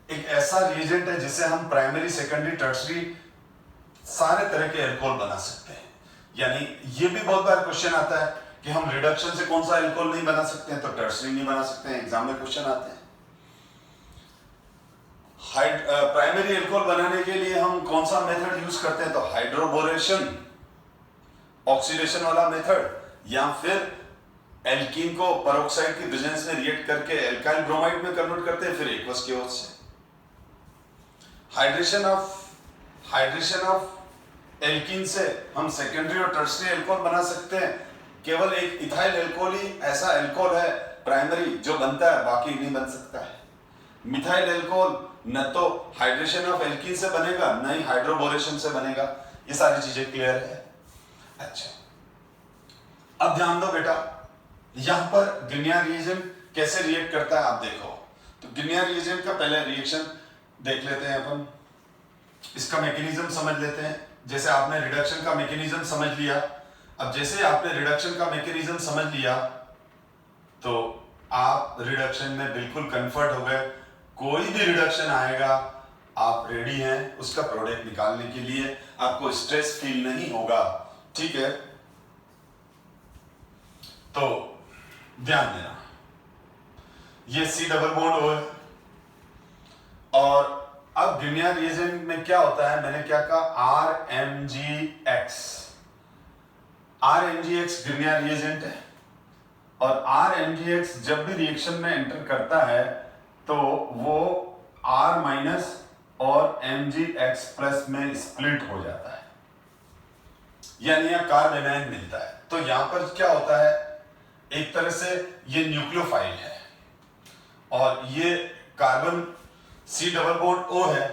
एक ऐसा रिएजेंट है जिससे हम प्राइमरी, सेकेंडरी, टर्सरी सारे तरह के एल्कोहल बना सकते हैं। यानी ये भी बहुत बार क्वेश्चन आता है कि हम रिडक्शन से कौन सा एल्कोहल नहीं बना सकते हैं, तो टर्सरी नहीं बना सकते हैं, एग्जाम में क्वेश्चन आते हैं। प्राइमरी एल्कोहल बनाने के लिए हम कौन सा मेथड यूज करते हैं, तो हाइड्रोबोरेशन, ऑक्सीडेशन वाला मेथड, या फिर एल्कीन को पेरोक्साइड की प्रेजेंस में रिएक्ट करके एल्काइल ब्रोमाइड में कन्वर्ट करते हैं, फिर एक्वस केओस से। हाइड्रेशन ऑफ एल्कीन से हम सेकेंडरी और टर्सरी एल्कोहल बना सकते हैं। केवल एक इथाइल एल्कोहल ही ऐसा एल्कोहल है प्राइमरी जो बनता है, बाकी नहीं बन सकता है। मिथाइल एल्कोहल न तो हाइड्रेशन ऑफ एल्कीन से बनेगा, न ही हाइड्रोबोरेशन से बनेगा। ये सारी चीजें क्लियर है। अच्छा, अब ध्यान दो बेटा, यहां पर गिनिया रिएजेंट कैसे रिएक्ट करता है आप देखो। तो गिनिया रिएजेंट का पहले रिएक्शन देख लेते हैं अपन, इसका मैकेनिज्म समझ लेते हैं। जैसे आपने रिडक्शन का मैकेनिज्म समझ लिया, अब जैसे आपने रिडक्शन का मैकेनिज्म समझ लिया तो आप रिडक्शन में बिल्कुल कंफर्ट हो गए। कोई भी रिडक्शन आएगा आप रेडी हैं उसका प्रोडक्ट निकालने के लिए, आपको स्ट्रेस फील नहीं होगा, ठीक है। तो ध्यान देना, ये C डबल बॉन्ड O है। और अब गिनिया रिएजेंट में क्या होता है, मैंने क्या कहा, RMgX गिनिया रिएजेंट है। और RMgX जब भी रिएक्शन में एंटर करता है तो वो R माइनस और MgX प्लस में स्प्लिट हो जाता है, यानी यहां कार्बेनाइन मिलता है। तो यहां पर क्या होता है, एक तरह से ये न्यूक्लियोफाइल है और ये carbon C double bond O है,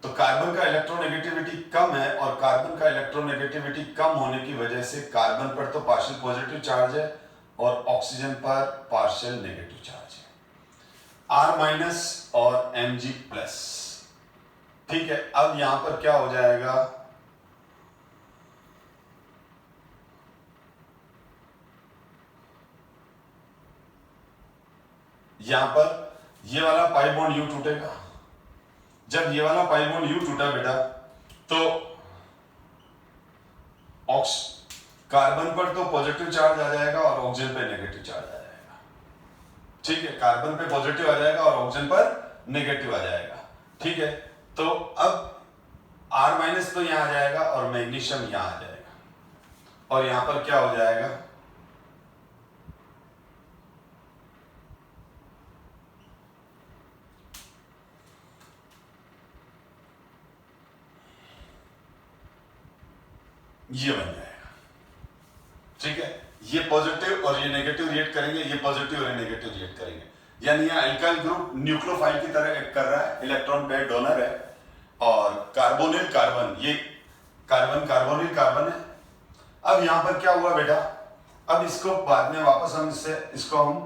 तो कार्बन का इलेक्ट्रोनेगेटिविटी कम है, और कार्बन का इलेक्ट्रोनेगेटिविटी कम होने की वजह से कार्बन पर तो पार्शियल पॉजिटिव चार्ज है और ऑक्सीजन पर पार्शियल नेगेटिव चार्ज है, R माइनस और Mg प्लस, ठीक है। अब यहां पर क्या हो जाएगा, यहां पर ये वाला पाई बॉन्ड U टूटेगा। जब ये वाला पाई बॉन्ड U टूटा बेटा तो कार्बन पर तो पॉजिटिव चार्ज आ जाएगा और ऑक्सीजन पे नेगेटिव चार्ज आ जाएगा, ठीक है। कार्बन पे पॉजिटिव आ जाएगा और ऑक्सीजन पर नेगेटिव आ जाएगा, ठीक है। तो अब आर माइनस तो यहां आ जाएगा और मैग्नीशियम यहां आ जाएगा और यहां पर क्या हो जाएगा, ये बन जाएगा। ठीक है, ये पॉजिटिव और ये नेगेटिव रिएक्ट करेंगे, ये पॉजिटिव और ये नेगेटिव रिएक्ट करेंगे। यानी यहाँ अल्काइल ग्रुप न्यूक्लियोफाइल की तरह एक्ट कर रहा है, इलेक्ट्रॉन पेयर डोनर है, और कार्बोनिल कार्बन, ये कार्बन कार्बोनिल कार्बन है। अब यहां पर क्या हुआ बेटा, अब इसको बाद में वापस हम इसको हम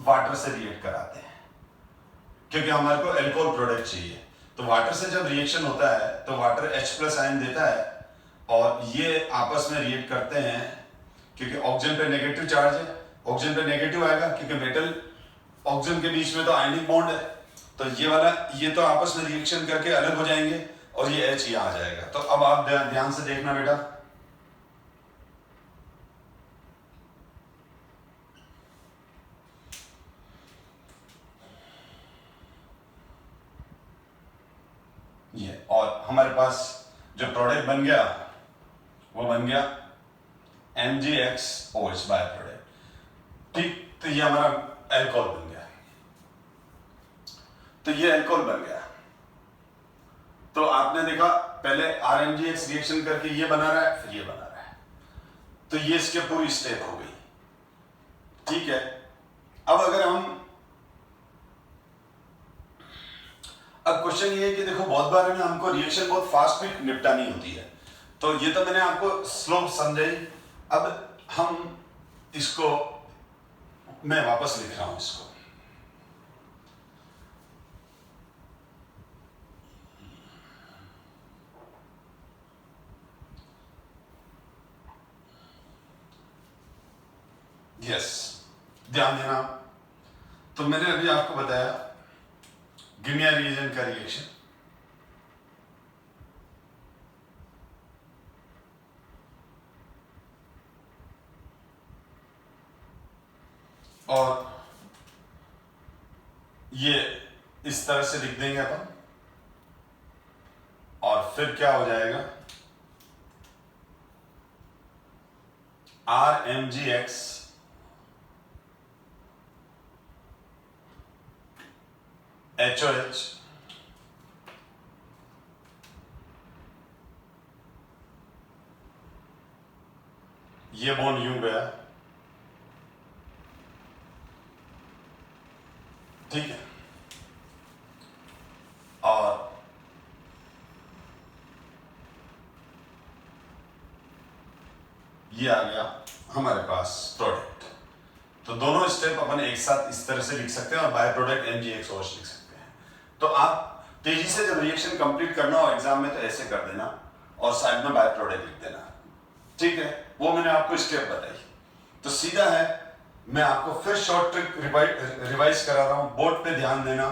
वाटर से रिएक्ट कराते हैं, क्योंकि हमारे को एल्कोहल प्रोडक्ट चाहिए। तो वाटर से जब रिएक्शन होता है तो वाटर H+ आयन देता है और ये आपस में रिएक्ट करते हैं, क्योंकि ऑक्सीजन पे नेगेटिव चार्ज है, ऑक्सीजन पे नेगेटिव आएगा क्योंकि मेटल ऑक्सीजन के बीच में तो आयनिक बॉन्ड है, तो ये वाला ये तो आपस में रिएक्शन करके अलग हो जाएंगे और ये H यहाँ आ जाएगा। तो अब आप ध्यान से देखना बेटा, ये और हमारे पास जो प्रोडक्ट बन गया वो बन गया MgXOH बाय प्रोडक्ट। ठीक, तो ये हमारा अल्कोहल बन गया, तो ये अल्कोहल बन गया। तो आपने देखा पहले RMgX रिएक्शन करके ये बना रहा है, फिर ये बना रहा है, तो ये इसके पूरी स्टेप हो गई। ठीक है, अब अगर हम अब क्वेश्चन ये है कि देखो बहुत बार है ना हमको रिएक्शन बहुत फास्ट भी निपटानी होती है, तो ये तो मैंने आपको स्लो समझाई। अब हम इसको मैं वापस लिख रहा हूं इसको, यस ध्यान देना। तो मैंने अभी आपको बताया गिनिया रिएजेंट का रिएक्शन, और ये इस तरह से लिख देंगे अपन, और फिर क्या हो जाएगा, RMgX HOH ये बॉन्ड यूं गया। ठीक है, और ये आ गया हमारे पास प्रोडक्ट। तो दोनों स्टेप अपन एक साथ इस तरह से लिख सकते हैं और बाय प्रोडक्ट MgXOH लिख सकते हैं। तो आप तेजी से जब रिएक्शन कंप्लीट करना हो एग्जाम में तो ऐसे कर देना और साइड में बाय प्रोडक्ट लिख देना। ठीक है, वो मैंने आपको स्टेप बताई। तो सीधा है, मैं आपको फिर शॉर्ट ट्रिक रिवाइज करा रहा हूं, बोर्ड पे ध्यान देना,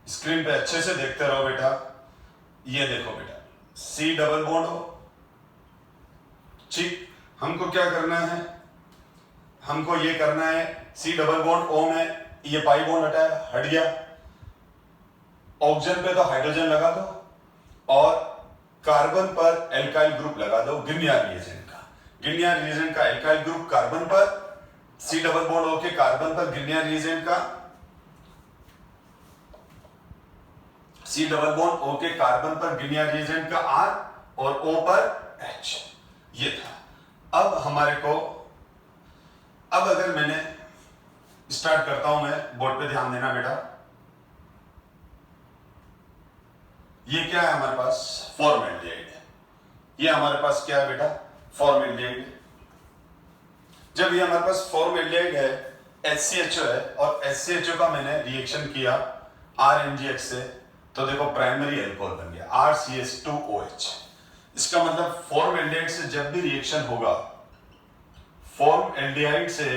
स्क्रीन पे अच्छे से देखते रहो बेटा। ये देखो बेटा, C डबल बॉन्ड हो, ठीक, हमको क्या करना है, हमको ये करना है C डबल बॉन्ड O में ये पाई बॉन्ड हटाया, हट गया, ऑक्सीजन पे तो हाइड्रोजन लगा दो और कार्बन पर एल्काइल ग्रुप लगा दो गिनियर रिएजेंट का। गिनियर रिएजेंट का एल्काइल ग्रुप कार्बन पर, C डबल बॉन्ड O के कार्बन पर गिनियर रिएजेंट का, C डबल बॉन्ड O के कार्बन पर गिनियर रिएजेंट का R और O पर H। ये था। अब हमारे को, अब अगर मैंने स्टार्ट करता हूं, मैं बोर्ड पे ध्यान देना बेटा, ये क्या है हमारे पास, फॉर्मेल्डिहाइड है। ये हमारे पास क्या है बेटा, फॉर्मेल्डिहाइड। जब ये हमारे पास फॉर्मेल्डिहाइड है, HCHO है, और HCHO का मैंने रिएक्शन किया RMgX से, तो देखो प्राइमरी अल्कोहल बन गया RCH2OH। इसका मतलब फॉर्मेल्डिहाइड से जब भी रिएक्शन होगा, फॉर्मेल्डिहाइड से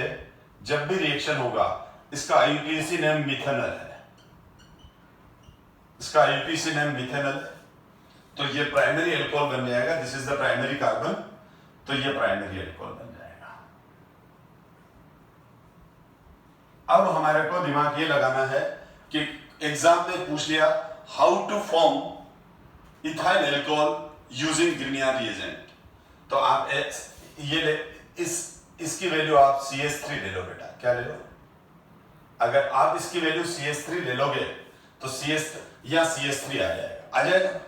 जब भी रिएक्शन होगा, इसका IUPAC नेम मिथेनॉल है, इसका IUPAC नेम मिथेनॉल है। तो ये प्राइमरी अल्कोहल बन जाएगा, this is the primary carbon, तो ये प्राइमरी अल्कोहल बन जाएगा। अब हमारे को दिमाग ये लगाना है कि एग्जाम में पूछ लिया how to form ethyl alcohol using Grignard reagent, तो आप ये ले, इसकी वैल्यू आप CH3 ले लो बेटा। क्या ले लो? अगर आप इसकी वैल्यू CH3 ले लोगे तो CH3 आ जाएगा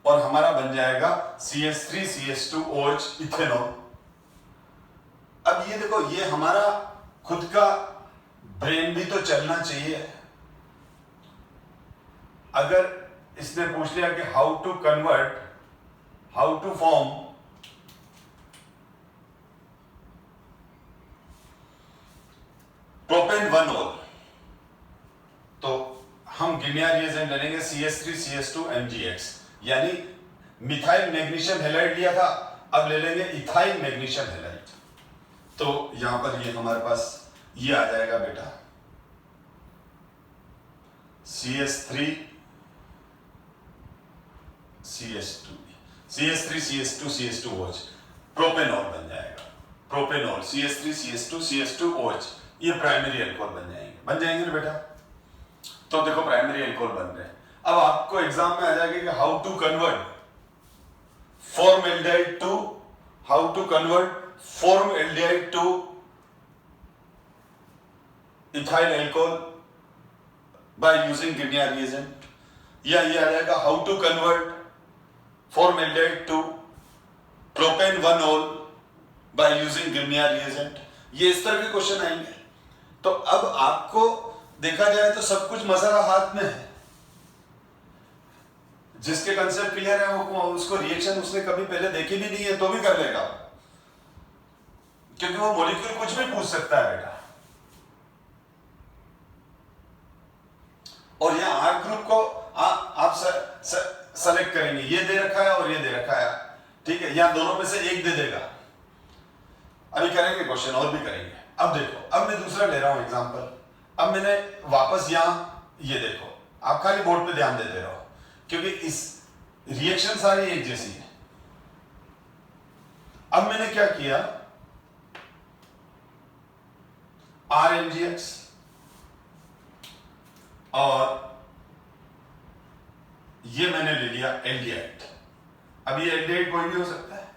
और हमारा बन जाएगा CH3 CH2OH इथेनॉल। अब ये देखो, ये हमारा खुद का ब्रेन भी तो चलना चाहिए। अगर इसने पूछ लिया कि how to form propane 1-ol, तो हम ग्रिनियर रिएजेंट लेंगे CH3 CH2 MgX, यानी मिथाइल मैग्नीशियम हैलाइड लिया था, अब ले लेंगे इथाइल मैग्नीशियम हैलाइड। तो यहां पर ये हमारे पास ये आ जाएगा बेटा CH3 CH2OH, प्रोपेनॉल बन जाएगा। प्रोपेनॉल CH3 CH2OH, ये प्राइमरी अल्कोहल बन जाएंगे ना बेटा। तो देखो प्राइमरी अल्कोहल बन रहे हैं। अब आपको एग्जाम में आ जाएगा कि how to convert formaldehyde to ethyl alcohol by using Grignard reagent, या ये आ जाएगा how to convert formaldehyde to propane 1-ol by using Grignard reagent. ये इस तरह के क्वेश्चन आएंगे। तो अब आपको देखा जाए तो सब कुछ मसाला हाथ में है। जिसके कंसेप्ट क्लियर है वो उसको रिएक्शन उसने कभी पहले देखी भी नहीं है तो भी कर लेगा, क्योंकि वो मॉलिक्यूल कुछ भी पूछ सकता है बेटा। और यहाँ आर ग्रुप को आप सेलेक्ट करेंगे, ये दे रखा है और ये दे रखा है, ठीक है, या दोनों में से एक दे देगा। अभी करेंगे क्वेश्चन और भी करेंगे। अब देखो, अब मैं दूसरा ले रहा हूं एग्जांपल। अब मैंने वापस यहां ये देखो, आप खाली बोर्ड पे ध्यान देते रहो क्योंकि इस रिएक्शन सारी एक जैसी है। अब मैंने क्या किया, RMgX और ये मैंने ले लिया एल्डिहाइड। अब ये एल्डिहाइड कोई भी हो सकता है,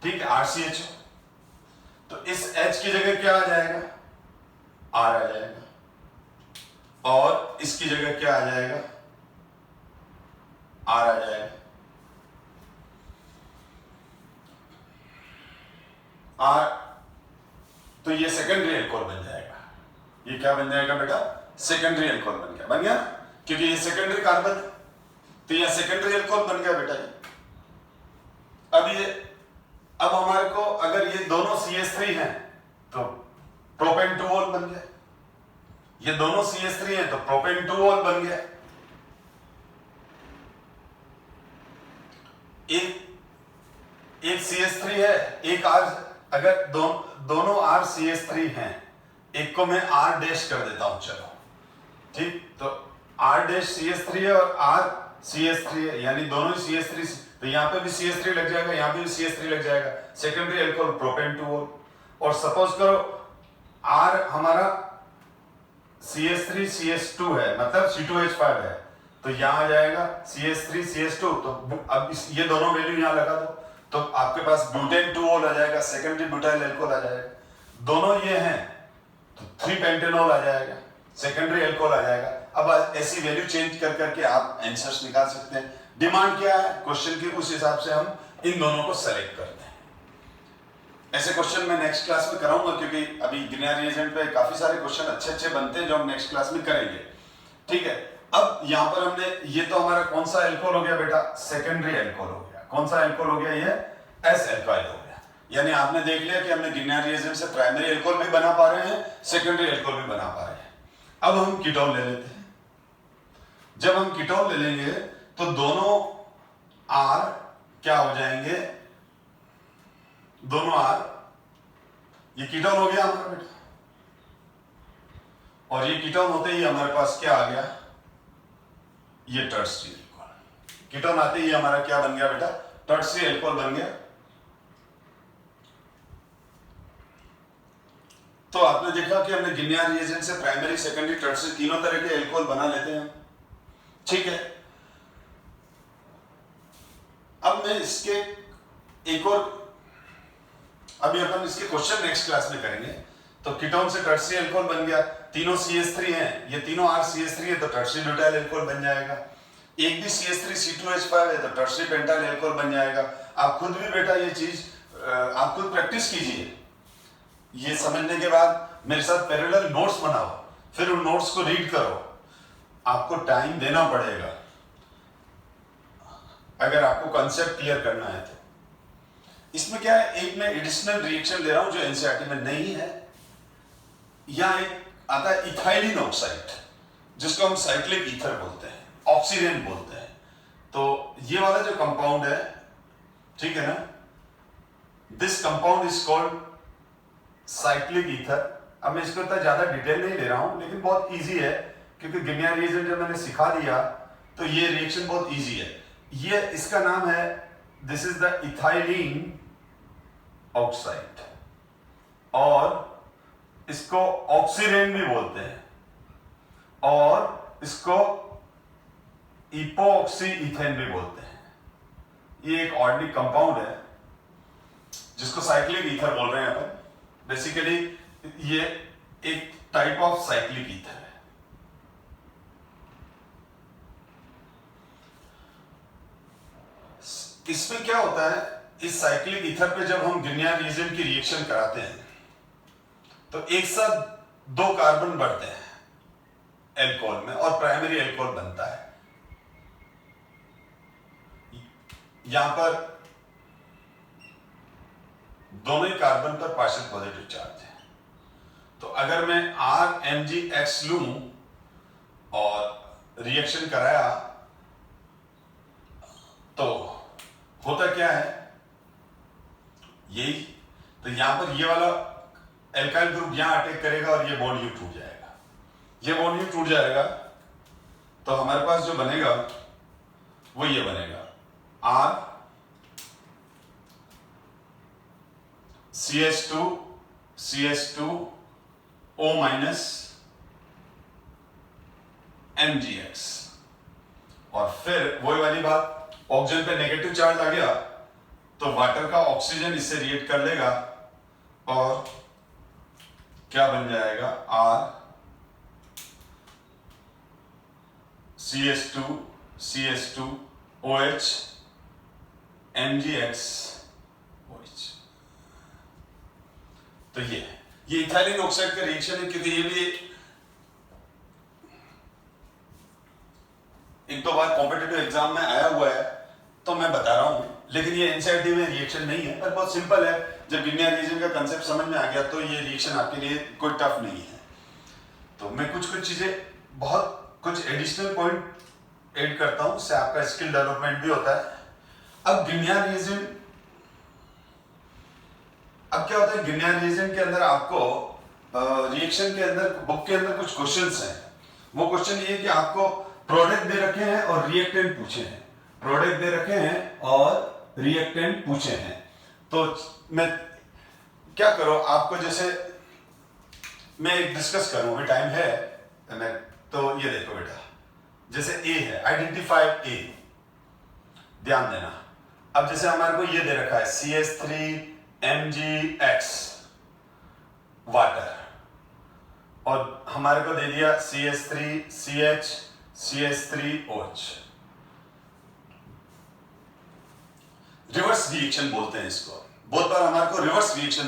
ठीक है, RCHO। तो इस H की जगह क्या आ जाएगा? R आ जाएगा, और इसकी जगह क्या आ जाएगा? R आ जाएगा। R, तो ये सेकेंडरी अल्कोहल बन जाएगा। ये क्या बन जाएगा बेटा? सेकेंडरी अल्कोहल बन गया, क्योंकि ये सेकेंडरी कार्बन है, तो ये सेकेंडरी अल्कोहल बन गया बेटा ये। अब हमारे को अगर ये दोनों CH3 हैं तो प्रोपेन 2-ol बन गया, ये दोनों CH3 हैं तो प्रोपेन 2-ol बन गया। एक CH3 है, एक R, अगर दोनों R CH3 हैं, एक को मैं R डैश कर देता हूं, चलो ठीक, तो R डैश CH3 है और R CH3 है, यानी दोनों ही CH3, तो यहां पे भी CH3 लग जाएगा, यहां पे भी CH3 लग जाएगा, सेकेंडरी अल्कोहल प्रोपेन 2-ol। और सपोज करो R हमारा CH3 CH2 है, मतलब C2H5 है, तो यहां आ जाएगा CH3 CH2, तो अब ये दोनों वैल्यू यहां लगा दो, तो आपके पास ब्यूटेन 2-ol आ जाएगा, सेकेंडरी ब्यूटाइल अल्कोहल आ जाएगा। दोनों ये हैं तो 3-pentanol आ जाएगा, सेकेंडरी अल्कोहल आ जाएगा। अब ऐसी वैल्यू चेंज कर करके आप आंसर्स निकाल सकते हैं। डिमांड क्या है क्वेश्चन की, उस हिसाब से हम इन दोनों को सेलेक्ट करते हैं। ऐसे क्वेश्चन मैं नेक्स्ट क्लास में कराऊंगा, क्योंकि अभी ग्रिनियर रिएजेंट पे काफी सारे क्वेश्चन अच्छे बनते हैं जो हम नेक्स्ट क्लास में करेंगे, ठीक है। अब यहाँ पर हमने, ये तो हमारा कौन सा अल्कोहल हो गया बेटा? सेकेंडरी अल्कोहल हो गया। कौन सा अल्कोहल हो गया? ये S अल्कोहल हो गया। यानी आपने देख लिया कि हमने ग्रिनियर रिएजेंट से प्राइमरी अल्कोहल भी बना पा रहे हैं, सेकेंडरी अल्कोहल भी बना पा रहे हैं। अब हम कीटोन ले लेते हैं। जब हम कीटोन ले लेंगे तो दोनों R क्या हो जाएंगे? दोनों R, ये कीटोन हो गया हमारा बेटा, और ये कीटोन होते ही हमारे पास क्या आ गया? ये टर्शियरी अल्कोहल। कीटोन आते ही हमारा क्या बन गया बेटा? टर्शियरी अल्कोहल बन गया। तो आपने देखा कि हमने ग्रिनियर रिएजेंट से प्राइमरी, सेकेंडरी, टर्शियरी तीनों तरह के अल्कोहल बना लेते हैं, ठीक है। अब मैं इसके एक और, अभी अपन इसके क्वेश्चन नेक्स्ट क्लास में करेंगे। तो कीटोन से टर्शियरी अल्कोहल बन गया, तीनों CH3 हैं, ये तीनों R CH3 है तो टर्शियरी ब्यूटाइल अल्कोहल बन जाएगा। एक भी CH3 C2H5 है तो टर्शियरी पेंटाइल अल्कोहल बन जाएगा। आप खुद भी बेटा ये चीज आप खुद प्रैक्टिस कीजिए। ये समझने के बाद मेरे साथ पैरेलल नोट्स बनाओ, फिर उन नोट्स को रीड करो। आपको टाइम देना पड़ेगा अगर आपको कॉन्सेप्ट क्लियर करना है तो। इसमें क्या है, एक मैं एडिशनल रिएक्शन ले रहा हूं जो एनसीईआरटी में नहीं है। यहां एक आता है इथाइलिन ऑक्साइड, जिसको हम साइक्लिक ईथर बोलते हैं, ऑक्सीडेंट बोलते हैं। तो ये वाला जो कंपाउंड है, ठीक है ना, this compound is called cyclic ether. अब मैं इसको इतना ज्यादा डिटेल नहीं ले रहा हूं, लेकिन बहुत इजी है क्योंकि गिनिया रिएजेंट जब मैंने सिखा दिया तो ये रिएक्शन बहुत इजी है। ये इसका नाम है, this is the ethylene oxide, और इसको ऑक्सीडेंट भी बोलते हैं, और इसको इपोक्सी इथेन भी बोलते हैं। ये एक ऑर्गेनिक कंपाउंड है जिसको साइक्लिक ईथर बोल रहे हैं अपन। बेसिकली ये एक टाइप ऑफ साइक्लिक ईथर है। इसमें क्या होता है, इस साइक्लिक ईथर पे जब हम गिनिया रिएजेंट की रिएक्शन कराते हैं तो एक साथ 2 कार्बन बढ़ते हैं एल्कोहल में और प्राइमरी एल्कोहल बनता है। यहां पर दोनों ही कार्बन पर पार्शियल पॉजिटिव चार्ज है। तो अगर मैं RMgX लूं और रिएक्शन कराया तो होता क्या है, यही। तो यहां पर ये वाला एल्काइल ग्रुप यहां अटैक करेगा और ये बॉन्ड यू टूट जाएगा। ये बॉन्ड यू टूट जाएगा तो हमारे पास जो बनेगा वो ये बनेगा, R CH2 CH2 O minus MgX। और फिर वही वाली बात, ऑक्सीजन पे नेगेटिव चार्ज आ गया तो वाटर का ऑक्सीजन इससे रिएक्ट कर लेगा और क्या बन जाएगा, R CH2 CH2 OH MgX OH। तो ये इथाइलिन ऑक्साइड का रिएक्शन है, क्योंकि ये भी एक दो बार कॉम्पिटिटिव एग्जाम में आया हुआ है तो मैं बता रहा हूं, लेकिन ये एनसीईआरटी में रिएक्शन नहीं है, पर बहुत सिंपल है। जब गिनिया रिएजेंट का कंसेप्ट समझ में आ गया तो ये रिएक्शन आपके लिए कोई टफ नहीं है। तो मैं कुछ चीजें, बहुत कुछ एडिशनल पॉइंट ऐड करता हूं, इससे आपका स्किल डेवलपमेंट भी होता है। अब गिनिया रिएजेंट, अब क्या होता है, गिनिया रिएजेंट के अंदर आपको रिएक्शन के अंदर, बुक के अंदर कुछ क्वेश्चंस हैं। वो क्वेश्चन ये है कि आपको प्रोडक्ट दे रखे हैं और रिएक्टेंट पूछे हैं, प्रोडक्ट दे रखे हैं और रिएक्टेंट पूछे हैं। तो मैं क्या करो, आपको जैसे मैं एक डिस्कस करूं, अभी टाइम है मैं, तो ये देखो बेटा, जैसे ए है, आइडेंटिफाई ए, ध्यान देना। अब जैसे हमारे को ये दे रखा है CH3MgX वाटर, और हमारे को दे दिया CH3CH CH3OH। रिवर्स रिएक्शन बोलते हैं इसको। बहुत बार हमारे को रिवर्स रिएक्शन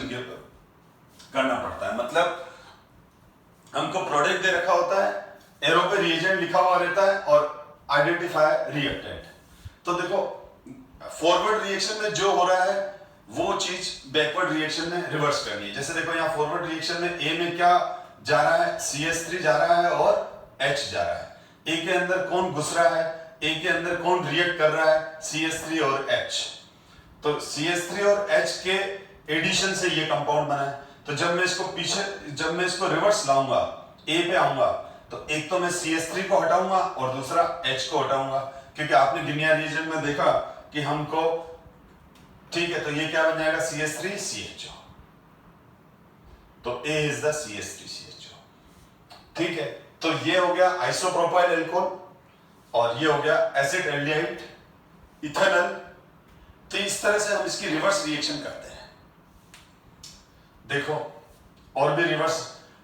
करना पड़ता है, मतलब हमको प्रोडक्ट दे रखा होता है, एरो पे रिएजेंट लिखा हुआ रहता है और आइडेंटिफाई रिएक्टेंट। तो देखो फॉरवर्ड रिएक्शन में जो हो रहा है वो चीज बैकवर्ड रिएक्शन में रिवर्स करनी है। जैसे देखो यहाँ फॉरवर्ड रिएक्शन में ए में क्या जा रहा है, CH3 जा रहा है और H जा रहा है। ए के अंदर कौन घुस रहा है, ए के अंदर कौन रिएक्ट कर रहा है, CH3 और H। तो CH3 और H के एडिशन से ये कंपाउंड बना है। तो जब मैं इसको पीछे, जब मैं इसको रिवर्स लाऊंगा, ए पे आऊंगा, तो एक तो मैं CH3 को हटाऊंगा और दूसरा H को हटाऊंगा, क्योंकि आपने गिनिया रीजन में देखा कि हमको, ठीक है, तो ये क्या बन जाएगा, CH3CHO। तो A इज द CH3CHO, ठीक है। तो ये हो गया आइसोप्रोपाइल एल्कोहल और ये हो गया एसिड एल्डिहाइड इथेनॉल तो इस तरह से हम इसकी रिवर्स रिएक्शन करते हैं। देखो और भी रिवर्स,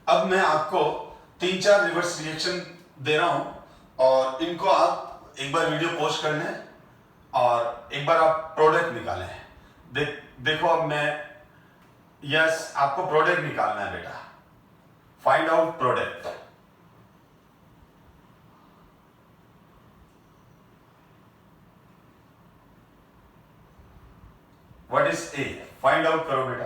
अब मैं आपको 3-4 रिवर्स रिएक्शन दे रहा हूं और इनको आप एक बार वीडियो पोस्ट कर लें और एक बार आप प्रोडक्ट निकालें। देखो अब मैं, यस आपको प्रोडक्ट निकालना है बेटा, find out product. What is a, find out करो बेटा।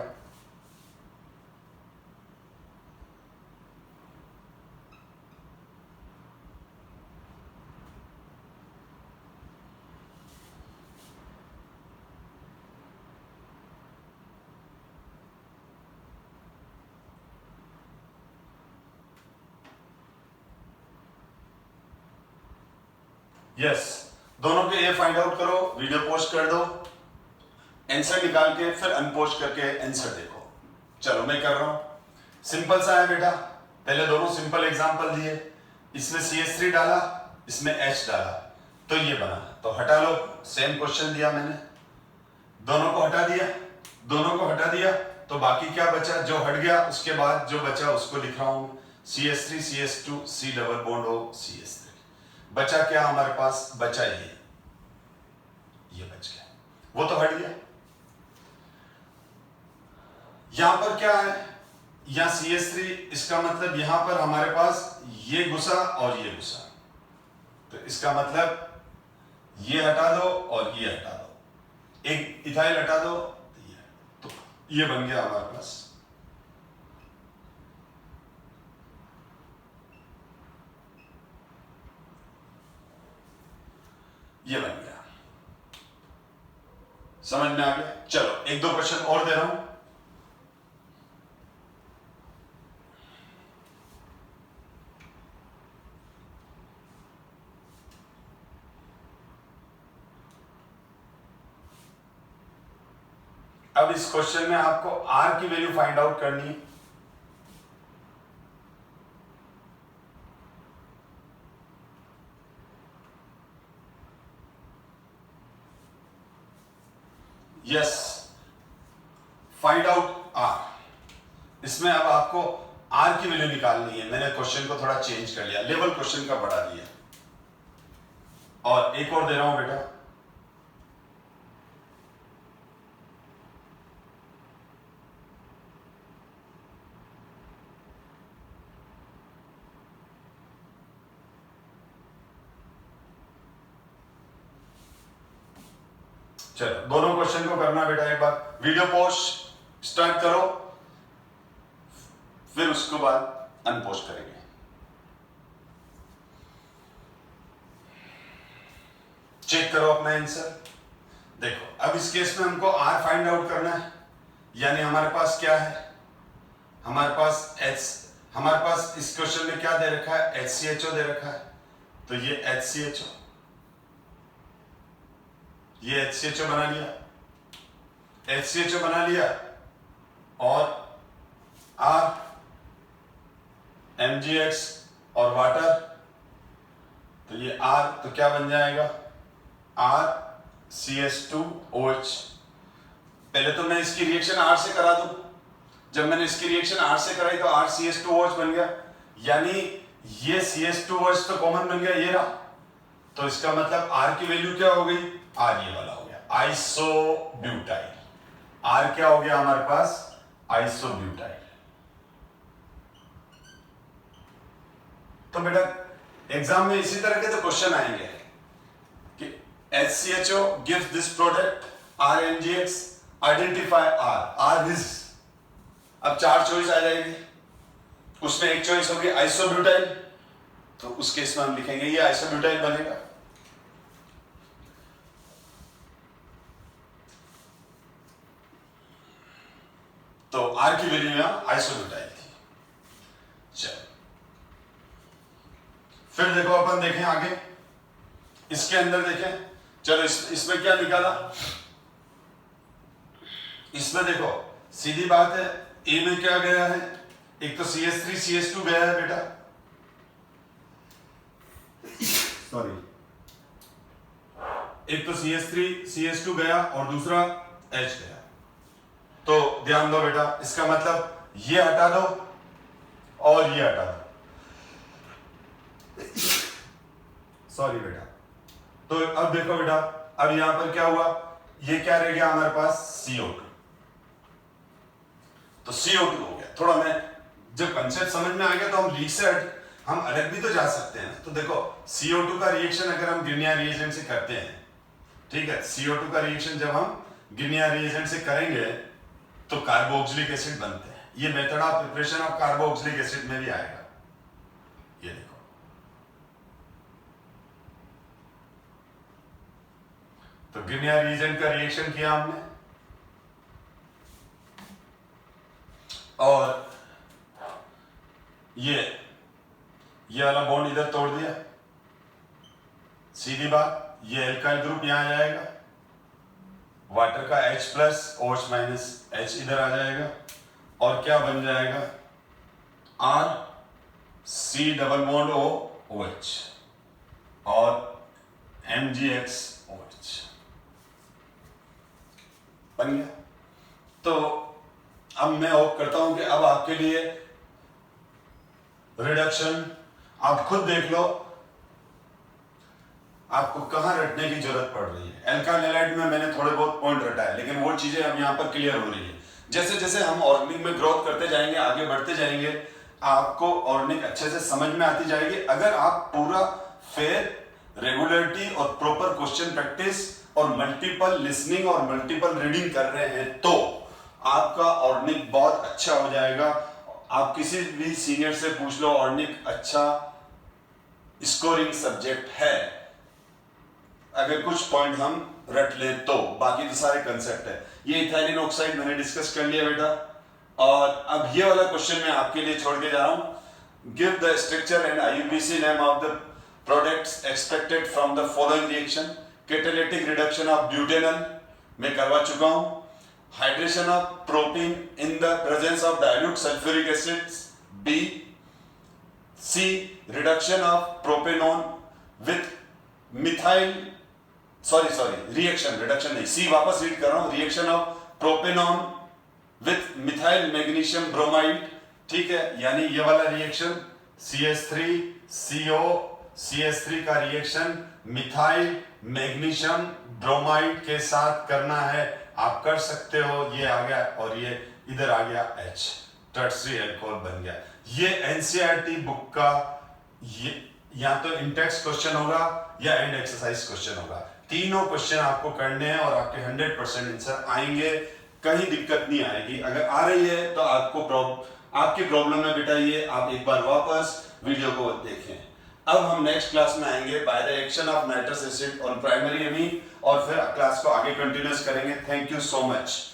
यस दोनों के ये फाइंड आउट करो, वीडियो पोस्ट कर दो, आंसर निकाल के फिर अनपोस्ट करके आंसर देखो। चलो मैं कर रहा हूं, सिंपल सा है बेटा। पहले दोनों सिंपल एग्जांपल दिए, इसमें CH3 डाला, इसमें H डाला, तो ये बना। तो हटा लो, सेम क्वेश्चन दिया मैंने, दोनों को हटा दिया, दोनों को हटा दिया, तो बाकी क्या बचा, जो हट गया उसके बाद जो बचा उसको लिख रहा हूं, CH3 CH2 C double bond O CH3। बचा क्या हमारे पास, बचा ये बच गया, वो तो हट गया। यहां पर क्या है, यहां CH3, इसका मतलब यहां पर हमारे पास ये घुसा और ये घुसा, तो इसका मतलब ये हटा दो और ये हटा दो, एक इथाइल हटा दो, तो ये बन गया हमारे पास। ये बन गया, समझ में आ गया। चलो एक दो क्वेश्चन और दे रहा हूं। अब इस क्वेश्चन में आपको R की वैल्यू फाइंड आउट करनी है। Yes, find out R। इसमें अब आपको R की वैल्यू निकालनी है। मैंने क्वेश्चन को थोड़ा चेंज कर लिया, लेवल क्वेश्चन का बढ़ा दिया। और एक और दे रहा हूं बेटा, चलो दोनों क्वेश्चन को करना बेटा। एक बार वीडियो पोस्ट स्टार्ट करो, फिर उसके बाद अनपोस्ट करेंगे। चेक करो अपना आंसर। देखो अब इस केस में हमको R फाइंड आउट करना है, यानी हमारे पास क्या है, हमारे पास इस क्वेश्चन में क्या दे रखा है, HCHO दे रखा है, तो ये HCHO, ये HCHO बना लिया, HCHO बना लिया, और R MgX और वाटर, तो ये R तो क्या बन जाएगा, R CH2OH। पहले तो मैं इसकी रिएक्शन R से करा दूं, जब मैंने इसकी रिएक्शन R से कराई तो R CH2OH बन गया, यानी ये CH2OH तो कॉमन बन गया, ये रहा। तो इसका मतलब R की वैल्यू क्या हो गई, R ये वाला हो गया, आइसोब्यूटाइल। R क्या हो गया हमारे पास, आइसोब्यूटाइल। तो बेटा एग्जाम में इसी तरह के तो क्वेश्चन आएंगे कि HCHO gives this product, RMGX, identify R is। अब 4 चॉइस आ जाएगी, उसमें एक चॉइस होगी आइसोब्यूटाइल, तो उस केस में हम लिखेंगे ये आइसोब्यूटाइल बनेगा। तो R की वैल्यू यहां आइसोब्यूटाइल थी। चलो फिर देखो अपन देखें आगे, इसके अंदर देखें। चलो इसमें क्या निकाला, इसमें देखो सीधी बात है, ए में क्या गया है, एक तो CH3 CH2 गया है बेटा, सॉरी, एक तो CH3 CH2 गया और दूसरा H गया। तो ध्यान दो बेटा, इसका मतलब ये हटा दो और ये हटा दो। सॉरी बेटा। तो अब देखो बेटा, अब यहां पर क्या हुआ, ये क्या रह गया हमारे पास CO2। तो CO2 हो गया। थोड़ा मैं जब कंसेप्ट समझ में आ गया तो हम लीक से हम अलग भी तो जा सकते हैं। तो देखो CO2 का रिएक्शन अगर हम गिनिया रिएजेंट से करते हैं, ठीक है, CO2 का रिएक्शन जब हम गिनिया रिएजेंट से करेंगे तो कार्बोक्सिलिक एसिड बनते हैं। ये method of preparation of carboxylic acid में भी आएगा। ये देखो, तो गिनिया रिएजेंट का रिएक्शन किया हमने और ये वाला बॉन्ड इधर तोड़ दिया, सीधी बात। ये एल्काइल ग्रुप यहां आ जाएगा, वाटर का H plus OH minus H इधर आ जाएगा और क्या बन जाएगा, RC double bond O OH और MgX OH बन गया। तो अब मैं होप करता हूं कि अब आपके लिए रिडक्शन आप खुद देख लो आपको कहां रटने की जरूरत पड़ रही है। एल्काइल हैलाइड में मैंने थोड़े बहुत पॉइंट रटा है, लेकिन वो चीजें अब यहां पर क्लियर हो रही है। जैसे जैसे हम ऑर्गेनिक में ग्रोथ करते जाएंगे, आगे बढ़ते जाएंगे, आपको ऑर्गेनिक अच्छे से समझ में आती जाएगी। अगर आप पूरा फेयर रेगुलरिटी और प्रॉपर क्वेश्चन प्रैक्टिस और मल्टीपल लिसनिंग और मल्टीपल रीडिंग कर रहे हैं तो आपका ऑर्गेनिक बहुत अच्छा हो जाएगा। आप किसी भी सीनियर से पूछ लो, ऑर्गेनिक अच्छा स्कोरिंग सब्जेक्ट है अगर कुछ पॉइंट हम रट लें तो। बाकी तो सारे कंसेप्ट है। ये इथाइलिन ऑक्साइड मैंने डिस्कस कर लिया बेटा। और अब ये वाला क्वेश्चन मैं आपके लिए छोड़ के जा रहा हूं। Give the structure and IUPAC name of the products expected from the following reaction. Catalytic reduction of butanol मैं करवा चुका हूं। Hydration of protein in the presence of dilute sulphuric acids B। C reduction of propanone with methyl reaction, reduction नहीं, C वापस read कर रहा हूं, reaction of propanone with methyl magnesium bromide. ठीक है, यानी ये वाला रिएक्शन CH3 CO CH3 का रिएक्शन मिथाइल मैग्नीशियम ब्रोमाइड के साथ करना है। आप कर सकते हो। ये आ गया और ये इधर आ गया H, टर्शरी अल्कोहल बन गया। ये NCERT बुक का ये या तो इंटेक्स्ट क्वेश्चन होगा या एंड एक्सरसाइज क्वेश्चन होगा। तीनों क्वेश्चन आपको करने हैं और आपके 100% आंसर आएंगे, कहीं दिक्कत नहीं आएगी। अगर आ रही है तो आपकी प्रॉब्लम है बेटा ये, आप एक बार वापस वीडियो को देखें। अब हम नेक्स्ट क्लास में आएंगे by the action of nitrous acid on primary amine और फिर क्लास को आगे कंटिन्यूस करेंगे। Thank you so much.